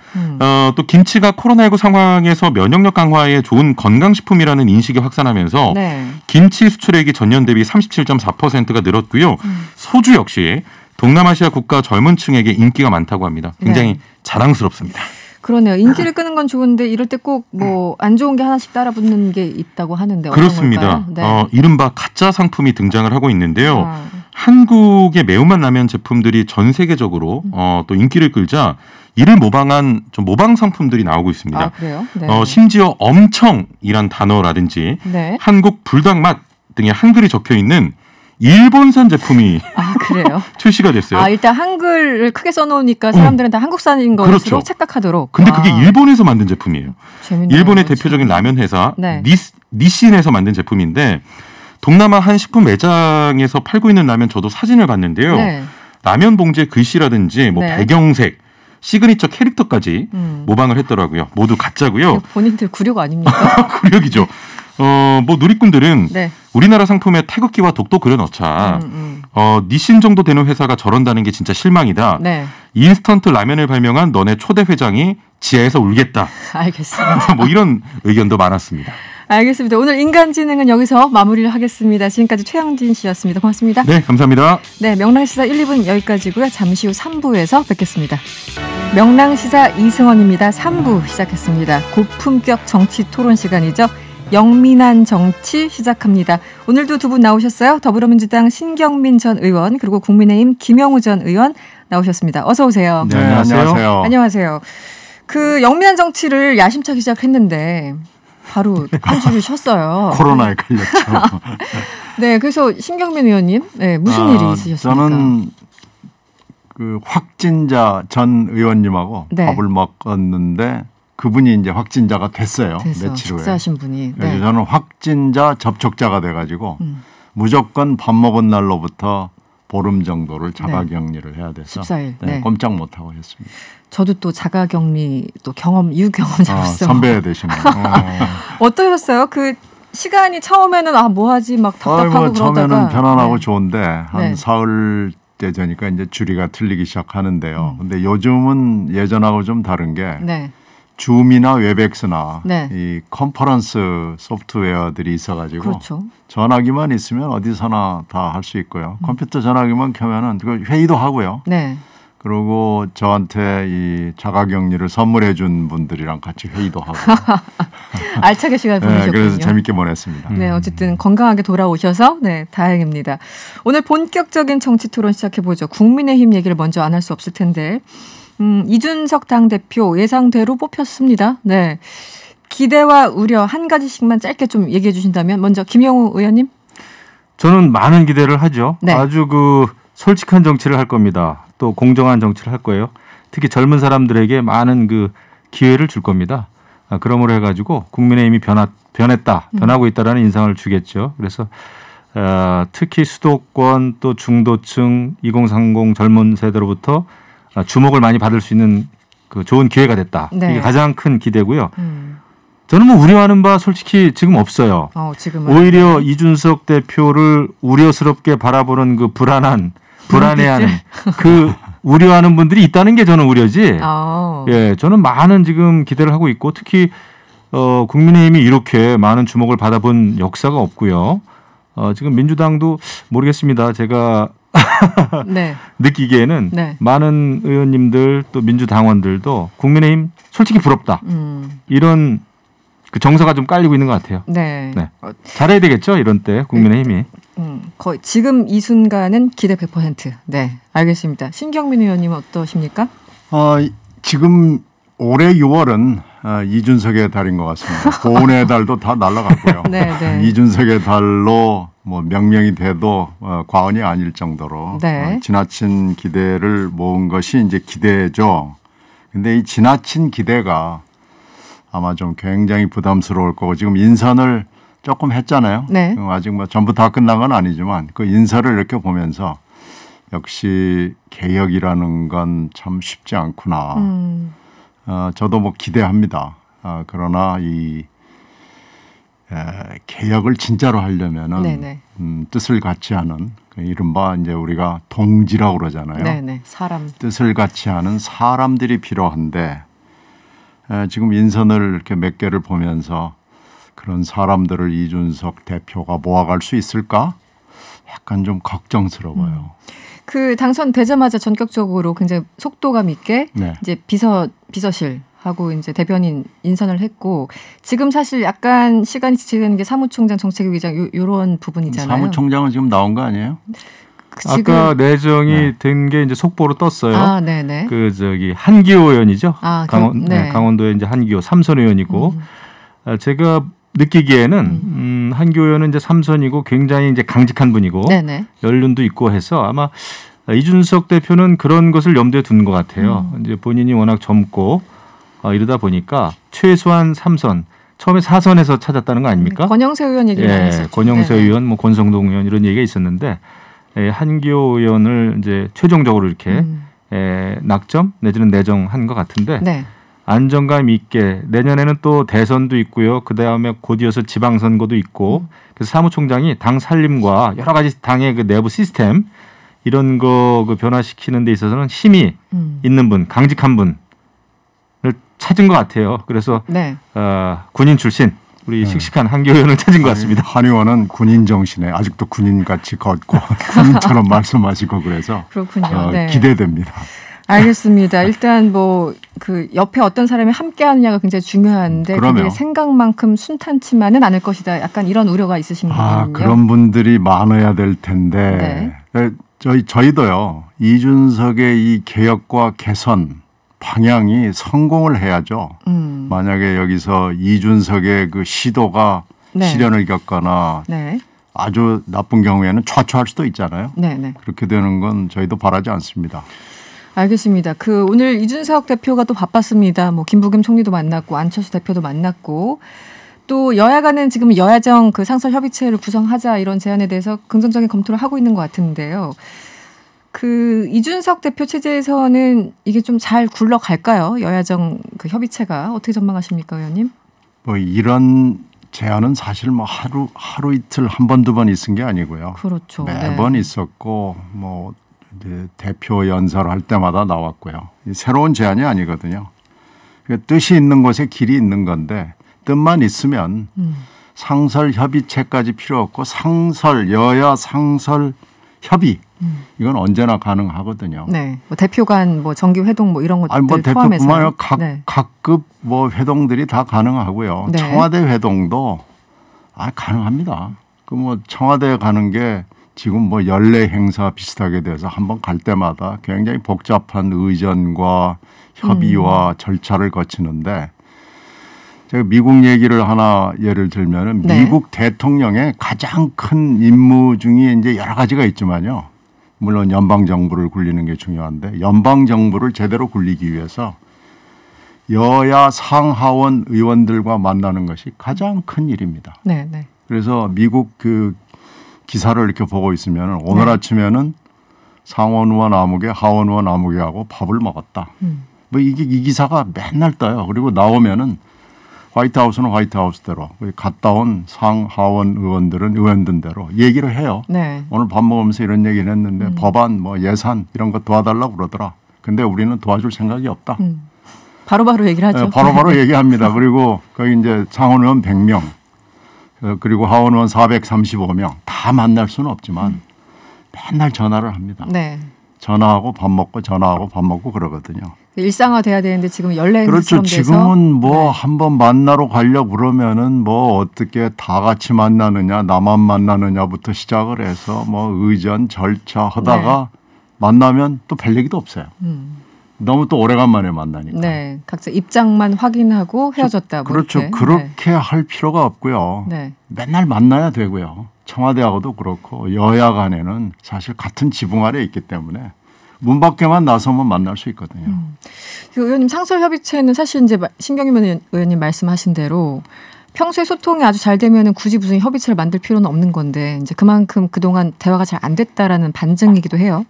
또 김치가 코로나19 상황에서 면역력 강화에 좋은 건강식품이라는 인식이 확산하면서 네. 김치 수출액이 전년 대비 37.4%가 늘었고요. 소주 역시 동남아시아 국가 젊은 층에게 인기가 많다고 합니다. 굉장히 네. 자랑스럽습니다. 그러네요. 인기를 끄는 건 좋은데 이럴 때 꼭 뭐 안 좋은 게 하나씩 따라붙는 게 있다고 하는데 어떤 그렇습니다. 걸까요? 네. 이른바 가짜 상품이 등장을 하고 있는데요. 아. 한국의 매운맛 라면 제품들이 전 세계적으로 또 인기를 끌자 이를 모방한 좀 모방 상품들이 나오고 있습니다. 아, 그래요? 네. 심지어 엄청이란 단어라든지 네. 한국 불닭맛 등의 한글이 적혀 있는 일본산 제품이 아, 그래요? 출시가 됐어요. 아, 일단 한글을 크게 써놓으니까 사람들은 다 한국산인 것으로 그렇죠. 착각하도록. 근데 그게 일본에서 만든 제품이에요. 재밌네요. 일본의 대표적인 라면 회사 네. 니신에서 만든 제품인데 동남아 한 식품 매장에서 팔고 있는 라면 저도 사진을 봤는데요. 네. 라면 봉지의 글씨라든지 뭐 네. 배경색, 시그니처 캐릭터까지 모방을 했더라고요. 모두 가짜고요. 본인들 굴욕 아닙니까? 굴욕이죠. 뭐 누리꾼들은 네. 우리나라 상품에 태극기와 독도 그려넣자. 니신 정도 되는 회사가 저런다는 게 진짜 실망이다. 네. 인스턴트 라면을 발명한 너네 초대 회장이 지하에서 울겠다. 알겠습니다. 뭐 이런 의견도 많았습니다. 알겠습니다. 오늘 인간지능은 여기서 마무리를 하겠습니다. 지금까지 최영진 씨였습니다. 고맙습니다. 네, 감사합니다. 네, 명랑시사 1, 2분 여기까지고요. 잠시 후 3부에서 뵙겠습니다. 명랑시사 이승원입니다. 3부 시작했습니다. 고품격 정치 토론 시간이죠. 영민한 정치 시작합니다. 오늘도 두 분 나오셨어요. 더불어민주당 신경민 전 의원 그리고 국민의힘 김영우 전 의원 나오셨습니다. 어서 오세요. 네, 안녕하세요. 안녕하세요. 그 영민한 정치를 야심차게 시작했는데 바로 한 주를 쉬었어요. 코로나에 걸렸죠. 네, 그래서 신경민 의원님, 네, 무슨 일이 있으셨습니까? 저는 그 확진자 전 의원님하고 네. 밥을 먹었는데 그분이 이제 확진자가 됐어요. 돼서 며칠 후에. 식사하신 분이. 그래서 네. 저는 확진자 접촉자가 돼가지고 무조건 밥 먹은 날로부터 보름 정도를 자가격리를 해야 돼서 14일. 네. 꼼짝 못하고 했습니다. 저도 또 자가격리 또 경험 유경험자로서 선배 되시네요. 어떠셨어요? 그 시간이 처음에는 아 뭐하지 막 답답하고 그러다가 처음에는 편안하고 네. 좋은데 한 네. 사흘 때 되니까 이제 주리가 틀리기 시작하는데요. 근데 요즘은 예전하고 좀 다른 게 네. 줌이나 웨백스나 네. 이 컨퍼런스 소프트웨어들이 있어가지고 그렇죠. 전화기만 있으면 어디서나 다 할 수 있고요. 컴퓨터 전화기만 켜면은 그 회의도 하고요. 네. 그리고 저한테 이 자가격리를 선물해 준 분들이랑 같이 회의도 하고. 알차게 시간을 네, 보내셨군요. 그래서 재밌게 보냈습니다. 네, 어쨌든 건강하게 돌아오셔서 네, 다행입니다. 오늘 본격적인 정치 토론 시작해 보죠. 국민의힘 얘기를 먼저 안 할 수 없을 텐데. 이준석 당대표 예상대로 뽑혔습니다. 네. 기대와 우려 한 가지씩만 짧게 좀 얘기해 주신다면 먼저 김영우 의원님. 저는 많은 기대를 하죠. 네. 아주 그 솔직한 정치를 할 겁니다. 또 공정한 정치를 할 거예요. 특히 젊은 사람들에게 많은 그 기회를 줄 겁니다. 그러므로 해가지고 국민의힘이 변했다, 변하고 있다라는 인상을 주겠죠. 그래서 특히 수도권 또 중도층 2030 젊은 세대로부터 주목을 많이 받을 수 있는 그 좋은 기회가 됐다. 네. 이게 가장 큰 기대고요. 저는 뭐 우려하는 바 솔직히 지금 없어요. 지금은. 오히려 이준석 대표를 우려스럽게 바라보는 그 불안해하는 그 우려하는 분들이 있다는 게 저는 우려지. 예, 저는 많은 지금 기대를 하고 있고 특히 국민의힘이 이렇게 많은 주목을 받아본 역사가 없고요. 지금 민주당도 모르겠습니다. 제가 네. 느끼기에는 네. 많은 의원님들 또 민주당원들도 국민의힘 솔직히 부럽다. 이런 그 정서가 좀 깔리고 있는 것 같아요. 네. 네. 잘해야 되겠죠. 이런 때 국민의힘이. 거의 지금 이 순간은 기대 100%. 네, 알겠습니다. 신경민 의원님 어떠십니까? 지금 올해 6월은 이준석의 달인 것 같습니다. 고운의 달도 다 날아갔고요. 네, 네. 이준석의 달로 뭐 명명이 돼도 과언이 아닐 정도로 네. 지나친 기대를 모은 것이 이제 기대죠. 근데 이 지나친 기대가 아마 좀 굉장히 부담스러울 거고 지금 인선을 조금 했잖아요. 네. 아직 뭐 전부 다 끝난 건 아니지만 그 인선을 이렇게 보면서 역시 개혁이라는 건 참 쉽지 않구나. 저도 뭐 기대합니다. 그러나 이 개혁을 진짜로 하려면은 뜻을 갖지 않은 그 이른바 이제 우리가 동지라고 그러잖아요. 네네. 사람. 뜻을 갖지 않은 사람들이 필요한데 지금 인선을 이렇게 몇 개를 보면서 그런 사람들을 이준석 대표가 모아갈 수 있을까? 약간 좀 걱정스러워요. 그 당선되자마자 전격적으로 굉장히 속도감 있게 네. 이제 비서실하고 이제 대변인 인선을 했고 지금 사실 약간 시간이 지체되는 게 사무총장 정책위의장 요런 부분이잖아요. 사무총장은 지금 나온 거 아니에요? 아까 내정이 된 게 이제 속보로 떴어요. 네네. 그 한기호 의원이죠. 네. 강원도의 이제 한기호 3선 의원이고 제가 느끼기에는 한기호 의원은 이제 3선이고 굉장히 이제 강직한 분이고 네네. 연륜도 있고 해서 아마 이준석 대표는 그런 것을 염두에 두는 것 같아요. 이제 본인이 워낙 젊고 이러다 보니까 최소한 3선 처음에 4선에서 찾았다는 거 아닙니까? 권영세 의원 얘기를 많이 했었죠. 권영세 의원, 뭐 권성동 의원 이런 얘기가 있었는데 한기호 의원을 이제 최종적으로 이렇게 낙점 내지는 내정한 것 같은데 네. 안정감 있게 내년에는 또 대선도 있고요. 그 다음에 곧이어서 지방선거도 있고 그래서 사무총장이 당 살림과 여러 가지 당의 그 내부 시스템 이런 거 그 변화시키는 데 있어서는 힘이 있는 분, 강직한 분을 찾은 것 같아요. 그래서 네. 군인 출신 우리 씩씩한 한기호 의원을 찾은 것 같습니다. 한 의원은 군인 정신에 아직도 군인같이 걷고 군인처럼 말씀하시고 그래서 그렇군요. 네. 기대됩니다. 알겠습니다. 일단 뭐 그 옆에 어떤 사람이 함께하느냐가 굉장히 중요한데 그게 생각만큼 순탄치만은 않을 것이다. 약간 이런 우려가 있으신 거군요. 그런 분들이 많아야 될 텐데 저희도요. 이준석의 이 개혁과 개선 방향이 성공을 해야죠. 만약에 여기서 이준석의 그 시도가 실현을 겪거나 아주 나쁜 경우에는 좌초할 수도 있잖아요. 그렇게 되는 건 저희도 바라지 않습니다. 알겠습니다. 오늘 이준석 대표가 또 바빴습니다. 뭐 김부겸 총리도 만났고 안철수 대표도 만났고 또 여야간은 지금 여야정 그 상설 협의체를 구성하자 이런 제안에 대해서 긍정적인 검토를 하고 있는 것 같은데요. 이준석 대표 체제에서는 이게 좀 잘 굴러갈까요? 여야정 그 협의체가 어떻게 전망하십니까, 의원님? 뭐 이런 제안은 사실 뭐 하루 이틀 한 번 두 번 있은 게 아니고요. 그렇죠. 매번 있었고 뭐 이제 대표 연설을 할 때마다 나왔고요. 새로운 제안이 아니거든요. 뜻이 있는 곳에 길이 있는 건데 뜻만 있으면 상설 협의체까지 필요 없고 여야 상설 협의 이건 언제나 가능하거든요. 네, 뭐 대표 간 뭐 정기 회동 뭐 이런 것들 뭐 포함해서 각급 뭐 회동들이 다 가능하고요. 청와대 회동도 가능합니다. 뭐 청와대에 가는 게 지금 뭐 연례 행사 비슷하게 돼서 한번 갈 때마다 굉장히 복잡한 의전과 협의와 절차를 거치는데 제가 미국 얘기를 하나 예를 들면은 미국 대통령의 가장 큰 임무 중에 이제 여러 가지가 있지만요. 물론 연방 정부를 굴리는 게 중요한데 연방 정부를 제대로 굴리기 위해서 여야 상하원 의원들과 만나는 것이 가장 큰 일입니다. 네, 네. 그래서 미국 그 기사를 이렇게 보고 있으면 오늘 네. 아침에는 상원 의원 아무개, 하원 의원 아무개하고 밥을 먹었다. 뭐 이게 이 기사가 맨날 떠요. 그리고 나오면은 화이트하우스는 화이트하우스대로 갔다 온 상하원 의원들은 의원들대로 얘기를 해요. 네. 오늘 밥 먹으면서 이런 얘기를 했는데 법안 뭐 예산 이런 거 도와달라고 그러더라. 근데 우리는 도와줄 생각이 없다. 바로바로 얘기를 하죠. 네, 바로바로 얘기합니다. 그리고 거기 이제 상원 의원 100명 그리고 하원 의원 435명 다 만날 수는 없지만 맨날 전화를 합니다. 네. 전화하고 밥 먹고 전화하고 밥 먹고 그러거든요. 일상화돼야 되는데 지금 연례처럼 그렇죠. 돼서. 지금은 뭐 네. 한번 만나러 가려고 그러면은 뭐 어떻게 다 같이 만나느냐 나만 만나느냐부터 시작을 해서 뭐 의전 절차 하다가 만나면 또 별 얘기도 없어요. 너무 또 오래간만에 만나니까. 네. 각자 입장만 확인하고 헤어졌다. 뭐 그렇죠. 이렇게. 그렇게 할 필요가 없고요. 네. 맨날 만나야 되고요. 청와대하고도 그렇고 여야 간에는 사실 같은 지붕 아래에 있기 때문에 문 밖에만 나서면 만날 수 있거든요. 그 의원님 상설협의체는 사실 이제 신경민 의원님 말씀하신 대로 평소에 소통이 아주 잘 되면은 굳이 무슨 협의체를 만들 필요는 없는 건데 이제 그만큼 그동안 대화가 잘 안 됐다라는 반증이기도 해요.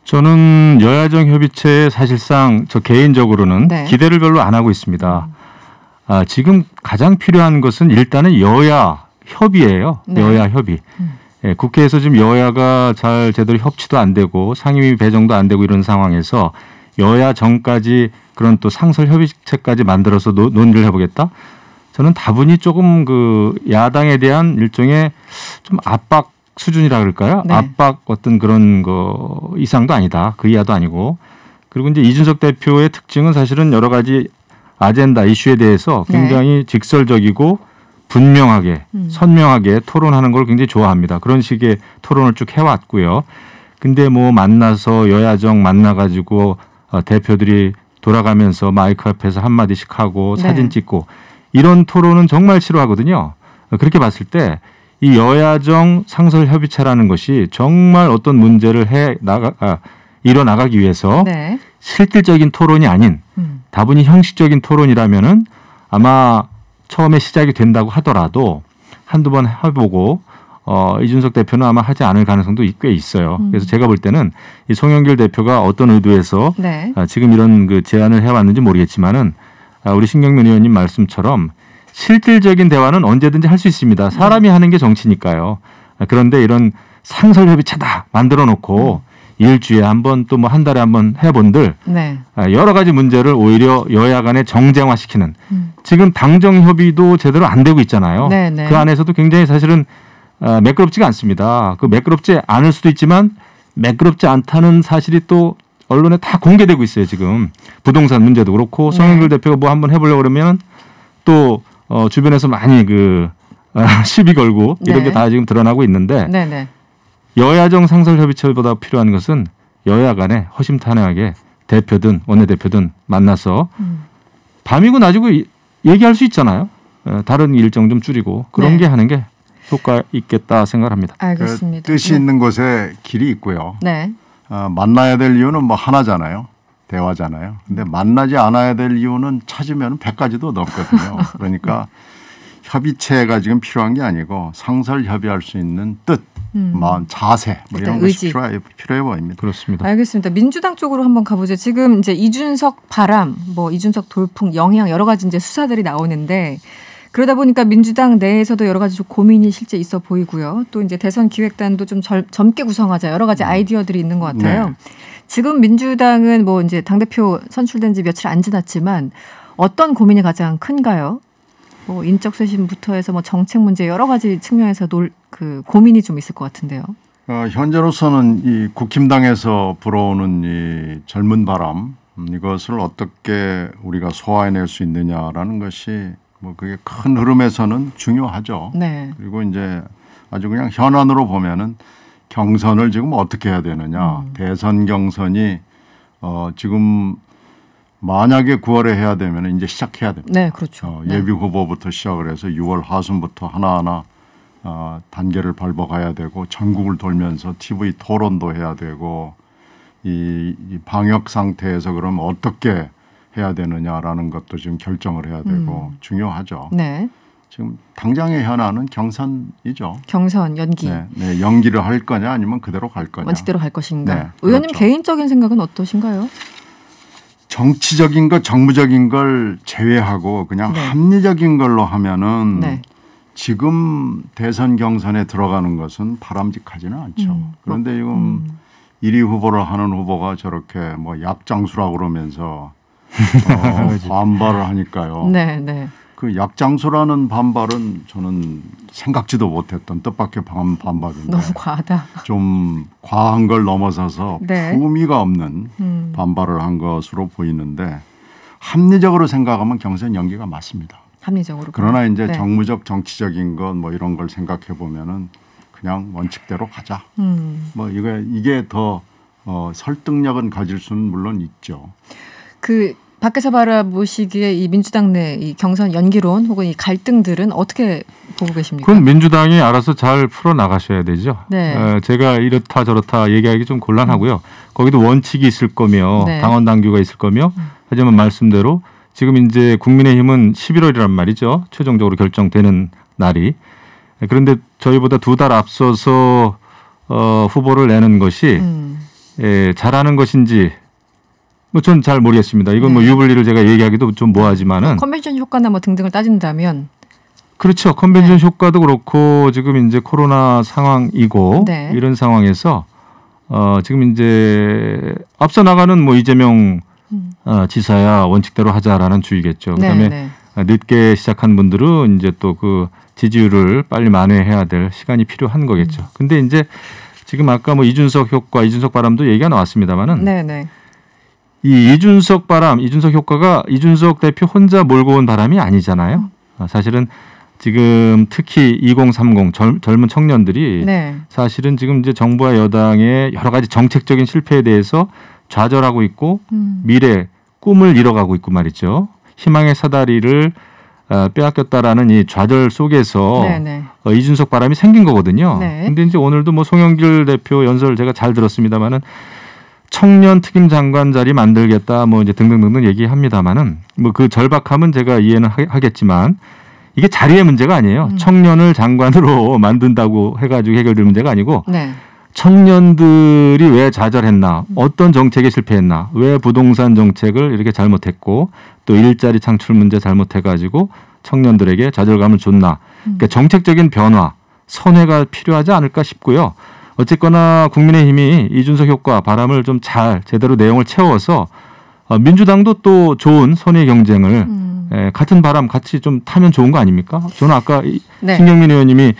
저는 여야정 협의체에 사실상 저 개인적으로는 네. 기대를 별로 안 하고 있습니다. 지금 가장 필요한 것은 일단은 여야 협의예요. 네. 여야 협의. 예, 국회에서 지금 여야가 잘 제대로 협치도 안 되고 상임위 배정도 안 되고 이런 상황에서 여야 정까지 그런 또 상설 협의체까지 만들어서 논의를 해보겠다. 저는 다분히 조금 그 야당에 대한 일종의 좀 압박 수준이라 그럴까요? 네. 압박 어떤 그런 거 이상도 아니다. 그 이하도 아니고. 그리고 이제 이준석 대표의 특징은 사실은 여러 가지 아젠다 이슈에 대해서 굉장히 직설적이고 분명하게 선명하게 토론하는 걸 굉장히 좋아합니다. 그런 식의 토론을 쭉 해왔고요. 근데 뭐 만나서 여야정 만나가지고 대표들이 돌아가면서 마이크 앞에서 한마디씩 하고 네. 사진 찍고 이런 토론은 정말 싫어하거든요. 그렇게 봤을 때 이 여야정 상설협의체라는 것이 정말 어떤 문제를 이뤄나가기 위해서 네. 실질적인 토론이 아닌 다분히 형식적인 토론이라면은 아마 처음에 시작이 된다고 하더라도 한두 번 해보고 이준석 대표는 아마 하지 않을 가능성도 꽤 있어요. 그래서 제가 볼 때는 이 송영길 대표가 어떤 의도에서 네. 지금 이런 그 제안을 해왔는지 모르겠지만은 우리 신경민 의원님 말씀처럼 실질적인 대화는 언제든지 할 수 있습니다. 사람이 하는 게 정치니까요. 그런데 이런 상설협의체다 만들어 놓고 일주일에 한 번 또 뭐 한 달에 한 번 해본들 네. 여러 가지 문제를 오히려 여야 간에 정쟁화시키는 지금 당정 협의도 제대로 안 되고 있잖아요. 네, 네. 그 안에서도 굉장히 사실은 매끄럽지가 않습니다. 그 매끄럽지 않을 수도 있지만 매끄럽지 않다는 사실이 또 언론에 다 공개되고 있어요. 지금 부동산 문제도 그렇고 송영길 대표가 뭐 한번 해보려고 그러면 또 주변에서 많이 그 시비 걸고 이런 게 다 지금 드러나고 있는데 네, 네. 여야정 상설협의체보다 필요한 것은 여야 간에 허심탄회하게 대표든 원내대표든 만나서 밤이고 낮이고 얘기할 수 있잖아요. 다른 일정 좀 줄이고 그런 네. 게 하는 게 효과 있겠다 생각합니다. 알겠습니다. 그 뜻이 있는 곳에 길이 있고요. 네. 만나야 될 이유는 뭐 하나잖아요. 대화잖아요. 근데 만나지 않아야 될 이유는 찾으면 100가지도 넘거든요. 그러니까 협의체가 지금 필요한 게 아니고 상설 협의할 수 있는 뜻, 마음, 자세 뭐 이런 것이 필요해 보입니다. 그렇습니다. 알겠습니다. 민주당 쪽으로 한번 가보죠. 지금 이제 이준석 바람, 뭐 이준석 돌풍, 영향 여러 가지 이제 수사들이 나오는데 그러다 보니까 민주당 내에서도 여러 가지 좀 고민이 실제 있어 보이고요. 또 이제 대선 기획단도 좀 젊게 구성하자 여러 가지 아이디어들이 있는 것 같아요. 네. 지금 민주당은 뭐 이제 당대표 선출된 지 며칠 안 지났지만 어떤 고민이 가장 큰가요? 뭐 인적 쇄신부터 해서 뭐 정책 문제 여러 가지 측면에서 그 고민이 좀 있을 것 같은데요. 현재로서는 이 국힘당에서 불어오는 이 젊은 바람 이것을 어떻게 우리가 소화해낼 수 있느냐라는 것이 뭐 그게 큰 흐름에서는 중요하죠. 네. 그리고 이제 아주 그냥 현안으로 보면은 경선을 지금 어떻게 해야 되느냐. 대선 경선이 지금 만약에 9월에 해야 되면 이제 시작해야 됩니다. 네, 그렇죠. 예비 후보부터 시작을 해서 6월 하순부터 하나하나 단계를 밟아가야 되고 전국을 돌면서 TV 토론도 해야 되고 이 방역 상태에서 그럼 어떻게 해야 되느냐라는 것도 지금 결정을 해야 되고 중요하죠. 네. 지금 당장의 현안은 경선이죠. 경선 연기. 네, 연기를 할 거냐 아니면 그대로 갈 거냐. 원칙대로 갈 것인가. 네, 의원님 그렇죠. 개인적인 생각은 어떠신가요? 정치적인 것, 정무적인 걸 제외하고 그냥 네. 합리적인 걸로 하면은 네. 지금 대선 경선에 들어가는 것은 바람직하지는 않죠. 그런데 지금 1위 후보를 하는 후보가 저렇게 뭐 약장수라고 그러면서 반발을 하니까요. 네, 네. 그 약장수라는 반발은 저는 생각지도 못했던 뜻밖의 반발인데 너무 과하다. 좀 과한 걸 넘어서서 네. 품위가 없는 반발을 한 것으로 보이는데 합리적으로 생각하면 경선 연기가 맞습니다. 합리적으로. 그러나 이제 네. 정무적 정치적인 것 뭐 이런 걸 생각해 보면은 그냥 원칙대로 가자. 뭐 이게 더 설득력은 가질 수는 물론 있죠. 그 밖에서 바라보시기에 이 민주당 내 이 경선 연기론 혹은 이 갈등들은 어떻게 보고 계십니까? 그건 민주당이 알아서 잘 풀어 나가셔야 되죠. 네. 제가 이렇다 저렇다 얘기하기 좀 곤란하고요. 거기도 원칙이 있을 거며 네. 당원 당규가 있을 거며 하지만 말씀대로 지금 이제 국민의힘은 11월이란 말이죠. 최종적으로 결정되는 날이. 그런데 저희보다 2달 앞서서 후보를 내는 것이 잘하는 것인지 뭐 전 잘 모르겠습니다. 이건 뭐 유불리를 제가 얘기하기도 좀 뭐하지만은 컨벤션 효과나 뭐 등등을 따진다면 그렇죠. 컨벤션 효과도 그렇고 지금 이제 코로나 상황이고 네. 이런 상황에서 지금 이제 앞서 나가는 뭐 이재명 지사야 원칙대로 하자라는 주의겠죠. 그다음에 네, 늦게 시작한 분들은 이제 또 그 지지율을 빨리 만회해야 될 시간이 필요한 거겠죠. 근데 이제 지금 아까 뭐 이준석 효과, 이준석 바람도 얘기가 나왔습니다만은 네, 네. 이 이준석 바람, 이준석 효과가 이준석 대표 혼자 몰고 온 바람이 아니잖아요. 사실은 지금 특히 2030 젊은 청년들이 네. 사실은 지금 이제 정부와 여당의 여러 가지 정책적인 실패에 대해서 좌절하고 있고 미래 꿈을 잃어가고 있고 말이죠. 희망의 사다리를 빼앗겼다라는 이 좌절 속에서 네네. 이준석 바람이 생긴 거거든요. 네. 근데 이제 오늘도 뭐 송영길 대표 연설 제가 잘 들었습니다만은 청년 특임 장관 자리 만들겠다 뭐 이제 등등등등 얘기합니다만은 뭐 그 절박함은 제가 이해는 하겠지만 이게 자리의 문제가 아니에요. 청년을 장관으로 만든다고 해가지고 해결될 문제가 아니고 네. 청년들이 왜 좌절했나, 어떤 정책에 실패했나, 왜 부동산 정책을 이렇게 잘못했고 또 일자리 창출 문제 잘못해가지고 청년들에게 좌절감을 줬나. 그러니까 정책적인 변화, 선회가 필요하지 않을까 싶고요. 어쨌거나 국민의힘이 이준석 효과 바람을 좀 잘 제대로 내용을 채워서 민주당도 또 좋은 선의 경쟁을 같은 바람 같이 좀 타면 좋은 거 아닙니까? 저는 아까 네. 신경민 의원님이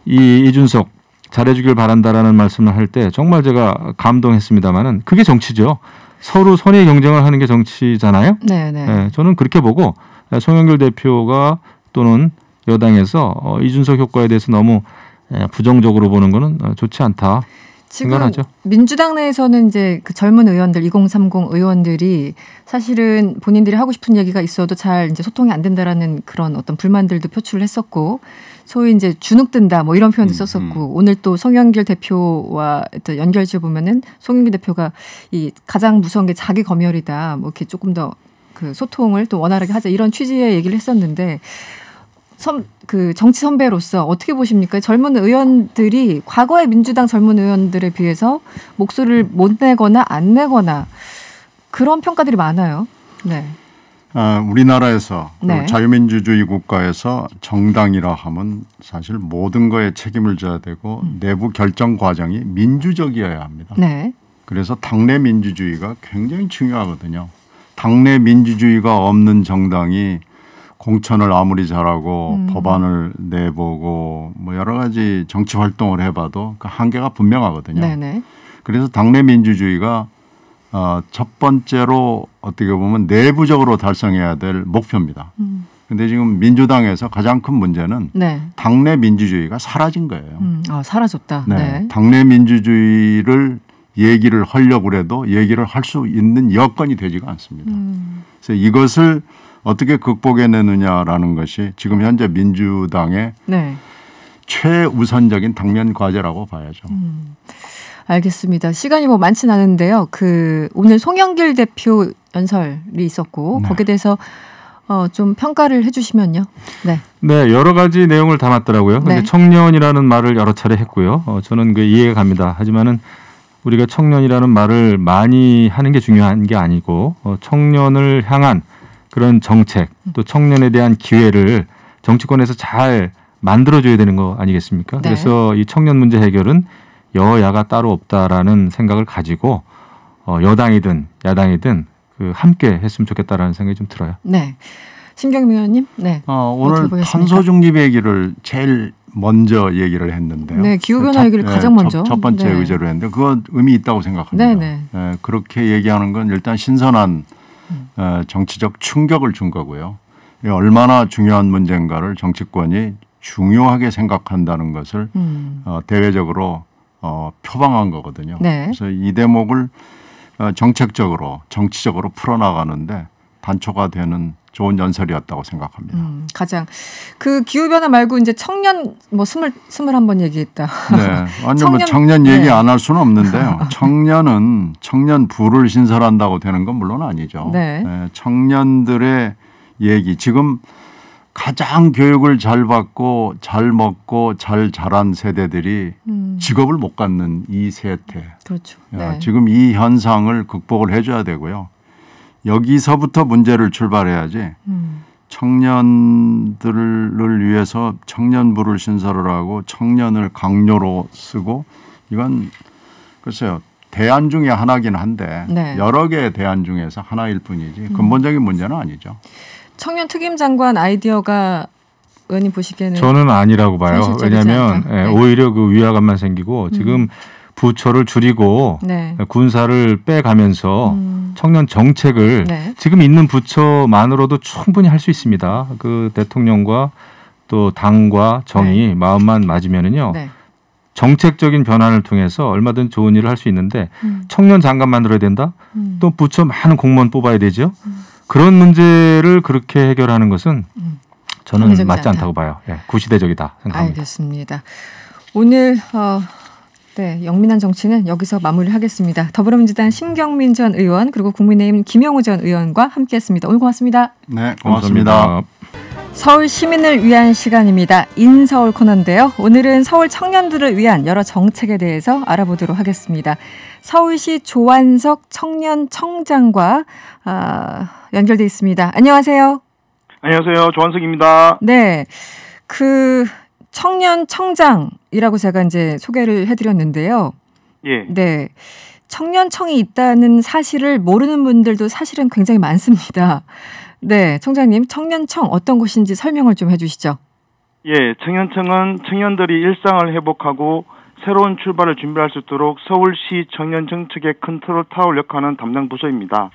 이준석 잘해주길 바란다라는 말씀을 할 때 정말 제가 감동했습니다마는 그게 정치죠. 서로 선의 경쟁을 하는 게 정치잖아요. 네, 네. 네, 저는 그렇게 보고 송영길 대표가 또는 여당에서 이준석 효과에 대해서 너무 부정적으로 보는 거는 좋지 않다. 지금 생각하죠. 민주당 내에서는 이제 그 젊은 의원들 2030 의원들이 사실은 본인들이 하고 싶은 얘기가 있어도 잘 이제 소통이 안 된다라는 그런 어떤 불만들도 표출을 했었고 소위 이제 주눅든다 뭐 이런 표현도 썼었고 오늘 또 송영길 대표와 또 연결지어 보면은 송영길 대표가 이 가장 무서운 게 자기 검열이다 뭐 이렇게 조금 더 그 소통을 또 원활하게 하자 이런 취지의 얘기를 했었는데 그 정치 선배로서 어떻게 보십니까? 젊은 의원들이 과거의 민주당 젊은 의원들에 비해서 목소리를 못 내거나 안 내거나 그런 평가들이 많아요. 네. 우리나라에서 네. 자유민주주의 국가에서 정당이라 하면 사실 모든 거에 책임을 져야 되고 내부 결정 과정이 민주적이어야 합니다. 네. 그래서 당내 민주주의가 굉장히 중요하거든요. 당내 민주주의가 없는 정당이 공천을 아무리 잘하고 법안을 내보고 뭐 여러 가지 정치 활동을 해봐도 그 한계가 분명하거든요. 네네. 그래서 당내 민주주의가 첫 번째로 어떻게 보면 내부적으로 달성해야 될 목표입니다. 그런데 지금 민주당에서 가장 큰 문제는 네. 당내 민주주의가 사라진 거예요. 사라졌다. 네. 네. 당내 민주주의를 얘기를 하려고 해도 얘기를 할 수 있는 여건이 되지가 않습니다. 그래서 이것을 어떻게 극복해내느냐라는 것이 지금 현재 민주당의 네. 최우선적인 당면 과제라고 봐야죠. 알겠습니다. 시간이 뭐 많진 않은데요. 오늘 송영길 대표 연설이 있었고 네. 거기에 대해서 좀 평가를 해주시면요. 네. 네, 여러 가지 내용을 담았더라고요. 근데 네. 청년이라는 말을 여러 차례 했고요. 저는 그 이해가 갑니다. 하지만은 우리가 청년이라는 말을 많이 하는 게 중요한 게 아니고 청년을 향한 그런 정책 또 청년에 대한 기회를 정치권에서 잘 만들어줘야 되는 거 아니겠습니까? 네. 그래서 이 청년 문제 해결은 여야가 따로 없다라는 생각을 가지고 여당이든 야당이든 함께 했으면 좋겠다라는 생각이 좀 들어요. 네. 심경미 의원님. 네. 오늘 보겠습니까? 탄소 중립 얘기를 제일 먼저 얘기를 했는데요. 네, 기후변화 얘기를 가장 먼저. 첫 번째 네. 의제로 했는데 그건 의미 있다고 생각합니다. 네, 네. 그렇게 얘기하는 건 일단 신선한 정치적 충격을 준 거고요. 얼마나 중요한 문제인가를 정치권이 중요하게 생각한다는 것을 대외적으로 표방한 거거든요. 네. 그래서 이 대목을 정책적으로 정치적으로 풀어나가는데 단초가 되는 좋은 연설이었다고 생각합니다. 가장 기후변화 말고 이제 청년 뭐 21번 얘기했다. 네, 완전 청년 얘기 안 할 수는 없는데요. 청년은 청년 부를 신설한다고 되는 건 물론 아니죠. 네. 청년들의 얘기 지금 가장 교육을 잘 받고 잘 먹고 잘 자란 세대들이 직업을 못 갖는 이 세태. 그렇죠. 네. 지금 이 현상을 극복을 해줘야 되고요. 여기서부터 문제를 출발해야지 청년들을 위해서 청년부를 신설을 하고 청년을 강요로 쓰고 이건 글쎄요. 대안 중에 하나긴 한데 네. 여러 개의 대안 중에서 하나일 뿐이지 근본적인 문제는 아니죠. 청년 특임 장관 아이디어가 의원님 보시기에는 저는 아니라고 봐요. 왜냐하면 네. 오히려 그 위화감만 생기고 지금 부처를 줄이고 네. 군사를 빼가면서 청년 정책을 네. 지금 있는 부처만으로도 충분히 할 수 있습니다. 그 대통령과 또 당과 정이 네. 마음만 맞으면은요. 네. 정책적인 변화를 통해서 얼마든 좋은 일을 할 수 있는데 청년 장관 만들어야 된다? 또 부처 많은 공무원 뽑아야 되죠. 그런 문제를 그렇게 해결하는 것은 저는 맞지 않다고 봐요. 예, 구시대적이다 생각합니다. 알겠습니다. 오늘 네, 영민한 정치는 여기서 마무리하겠습니다. 더불어민주당 심경민 전 의원 그리고 국민의힘 김영우 전 의원과 함께했습니다. 오늘 고맙습니다. 네, 고맙습니다. 감사합니다. 서울 시민을 위한 시간입니다. 인서울 코너인데요. 오늘은 서울 청년들을 위한 여러 정책에 대해서 알아보도록 하겠습니다. 서울시 조한석 청년청장과 연결돼 있습니다. 안녕하세요. 안녕하세요. 조한석입니다. 네, 청년청장이라고 제가 이제 소개를 해드렸는데요. 예. 네, 청년청이 있다는 사실을 모르는 분들도 사실은 굉장히 많습니다. 네, 청장님, 청년청 어떤 곳인지 설명을 좀 해주시죠. 예, 청년청은 청년들이 일상을 회복하고 새로운 출발을 준비할 수 있도록 서울시 청년 정책의 컨트롤 타워를 역할하는 담당 부서입니다.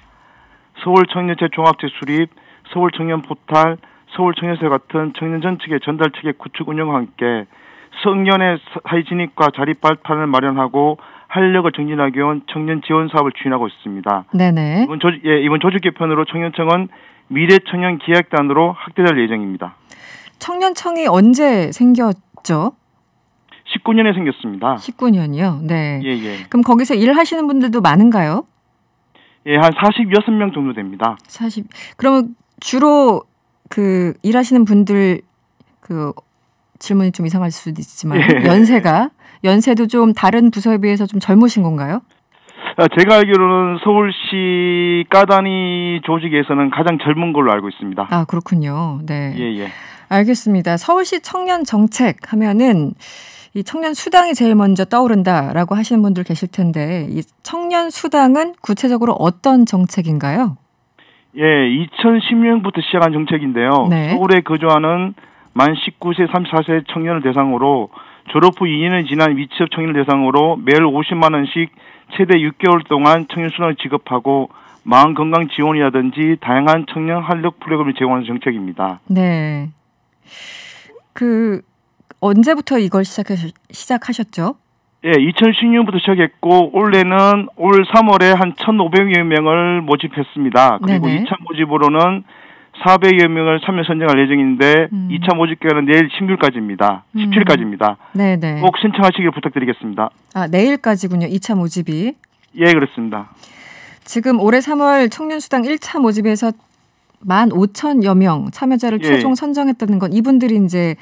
서울 청년체 종합체 수립, 서울 청년 포탈, 서울 청년세 같은 청년 정책의 전달 체계 구축 운영과 함께 청년의 사회 진입과 자립 발판을 마련하고 활력을 정진하기 위한 청년 지원 사업을 추진하고 있습니다. 네네. 이번 조직 개편으로 청년청은 미래 청년 기획단으로 확대될 예정입니다. 청년청이 언제 생겼죠? 19년에 생겼습니다. 19년이요. 네. 예. 그럼 거기서 일하시는 분들도 많은가요? 예, 한 46명 정도 됩니다. 그러면 주로 일하시는 분들 질문이 좀 이상할 수도 있지만 연세도 좀 다른 부서에 비해서 좀 젊으신 건가요? 제가 알기로는 서울시 까다니 조직에서는 가장 젊은 걸로 알고 있습니다. 아, 그렇군요. 네. 예. 알겠습니다. 서울시 청년 정책 하면은 이 청년 수당이 제일 먼저 떠오른다라고 하시는 분들 계실 텐데 이 청년 수당은 구체적으로 어떤 정책인가요? 예, 2010년부터 시작한 정책인데요. 네. 서울에 거주하는 만 19세, 34세 청년을 대상으로 졸업 후 2년이 지난 미취업 청년을 대상으로 매월 50만 원씩 최대 6개월 동안 청년 수당을 지급하고 마음 건강 지원이라든지 다양한 청년 활력 프로그램을 제공하는 정책입니다. 네. 언제부터 이걸 시작하셨죠? 예, 2010년부터 시작했고 올해는 올 3월에 한 1,500여 명을 모집했습니다. 그리고 네네. 2차 모집으로는 400여 명을 참여 선정할 예정인데 2차 모집 기간은 내일 16일까지입니다. 17일까지입니다. 네네. 꼭 신청하시길 부탁드리겠습니다. 아, 내일까지군요. 2차 모집이. 예, 그렇습니다. 지금 올해 3월 청년수당 1차 모집에서 15,000여 명 참여자를 최종 선정했다는 건 이분들이 이제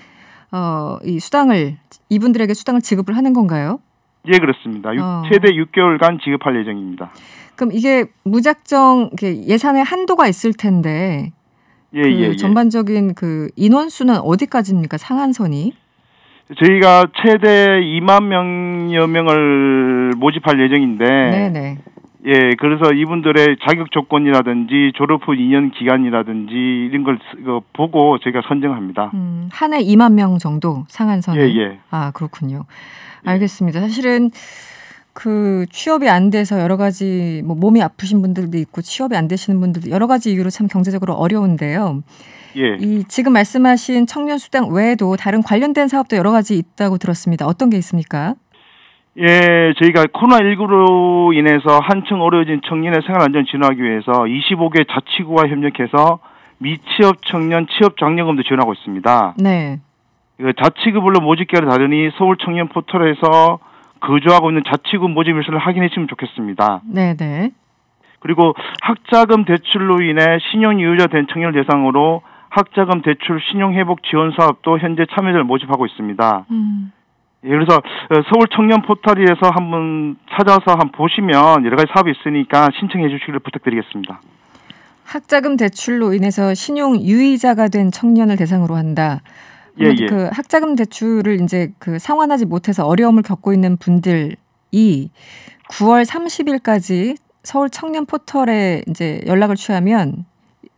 이 수당을 이분들에게 수당을 지급을 하는 건가요? 예, 그렇습니다. 최대 6개월간 지급할 예정입니다. 그럼 이게 무작정 예산의 한도가 있을 텐데 전반적인 그 인원수는 어디까지입니까? 상한선이? 저희가 최대 2만 명여 명을 모집할 예정인데 네네. 예, 그래서 이분들의 자격 조건이라든지 졸업 후 2년 기간이라든지 이런 걸 보고 저희가 선정합니다. 한 해 2만 명 정도 상한선이? 예. 아, 그렇군요. 알겠습니다. 사실은 그 취업이 안 돼서 여러 가지 뭐 몸이 아프신 분들도 있고 취업이 안 되시는 분들도 여러 가지 이유로 참 경제적으로 어려운데요. 예. 이 지금 말씀하신 청년 수당 외에도 다른 관련된 사업도 여러 가지 있다고 들었습니다. 어떤 게 있습니까? 예, 저희가 코로나19로 인해서 한층 어려워진 청년의 생활 안전 지원하기 위해서 25개 자치구와 협력해서 미취업 청년 취업 장려금도 지원하고 있습니다. 네. 자치구별로 모집 기간이 다르니 서울 청년 포털에서 거주하고 있는 자치구 모집 일수를 확인해 주시면 좋겠습니다. 네네. 그리고 학자금 대출로 인해 신용 유효자 된 청년을 대상으로 학자금 대출 신용 회복 지원 사업도 현재 참여자를 모집하고 있습니다. 예, 그래서 서울 청년 포털에서 한번 찾아서 한번 보시면 여러 가지 사업이 있으니까 신청해 주시기를 부탁드리겠습니다. 학자금 대출로 인해서 신용 유의자가 된 청년을 대상으로 한다. 예. 그 학자금 대출을 이제 그 상환하지 못해서 어려움을 겪고 있는 분들이 9월 30일까지 서울 청년 포털에 이제 연락을 취하면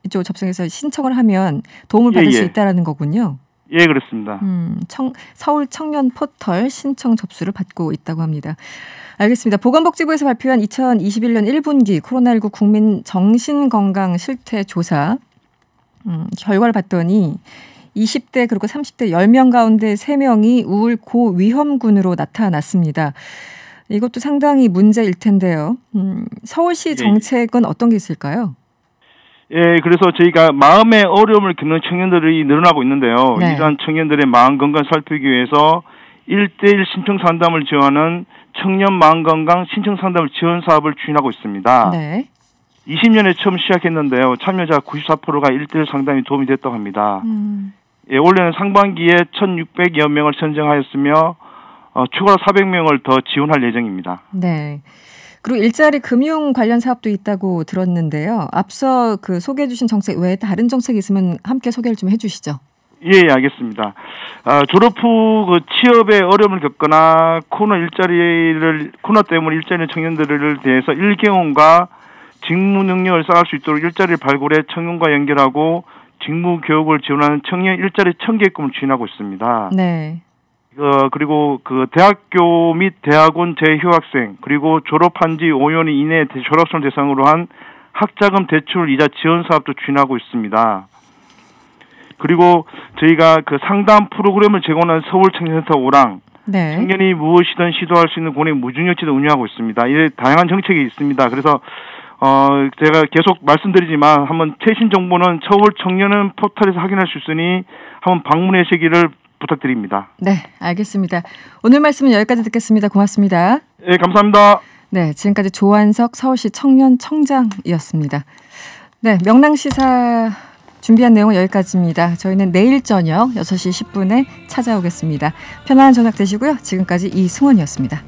이쪽 접속해서 신청을 하면 도움을 받을 수 있다라는 거군요. 예, 그렇습니다. 서울 청년 포털 신청 접수를 받고 있다고 합니다. 알겠습니다. 보건복지부에서 발표한 2021년 1분기 코로나19 국민 정신건강 실태 조사 결과를 봤더니 20대 그리고 30대 10명 가운데 3명이 우울 고위험군으로 나타났습니다. 이것도 상당히 문제일 텐데요. 서울시 정책은 어떤 게 있을까요? 예, 그래서 저희가 마음의 어려움을 겪는 청년들이 늘어나고 있는데요. 네. 이러한 청년들의 마음 건강 살피기 위해서 1대1 신청 상담을 지원하는 청년 마음 건강 신청 상담을 지원 사업을 추진하고 있습니다. 네. 20년에 처음 시작했는데요. 참여자 94%가 1대1 상담이 도움이 됐다고 합니다. 예, 올해는 상반기에 1,600여 명을 선정하였으며 추가로 400명을 더 지원할 예정입니다. 네. 그리고 일자리 금융 관련 사업도 있다고 들었는데요. 앞서 그 소개해 주신 정책 외에 다른 정책이 있으면 함께 소개를 좀 해 주시죠. 예, 알겠습니다. 졸업 후 그 취업에 어려움을 겪거나 코로나 때문에 일자리 청년들을 대해서 1개월과 직무 능력을 쌓을 수 있도록 일자리를 발굴해 청년과 연결하고 직무 교육을 지원하는 청년 일자리 청계획금을 추진하고 있습니다. 네. 그리고 그 대학교 및 대학원 재휴학생 그리고 졸업한 지 5년 이내 졸업생을 대상으로 한 학자금 대출 이자 지원 사업도 추진하고 있습니다. 그리고 저희가 그 상담 프로그램을 제공하는 서울 청년센터 오랑 네. 청년이 무엇이든 시도할 수 있는 공익 무중력지도 운영하고 있습니다. 이에 다양한 정책이 있습니다. 그래서 제가 계속 말씀드리지만 한번 최신 정보는 서울 청년은 포털에서 확인할 수 있으니 한번 방문해 주시기를 부탁드립니다. 네, 알겠습니다. 오늘 말씀은 여기까지 듣겠습니다. 고맙습니다. 네, 감사합니다. 네, 지금까지 조한석 서울시 청년청장이었습니다. 네, 명랑시사 준비한 내용은 여기까지입니다. 저희는 내일 저녁 6시 10분에 찾아오겠습니다. 편안한 저녁 되시고요. 지금까지 이승원이었습니다.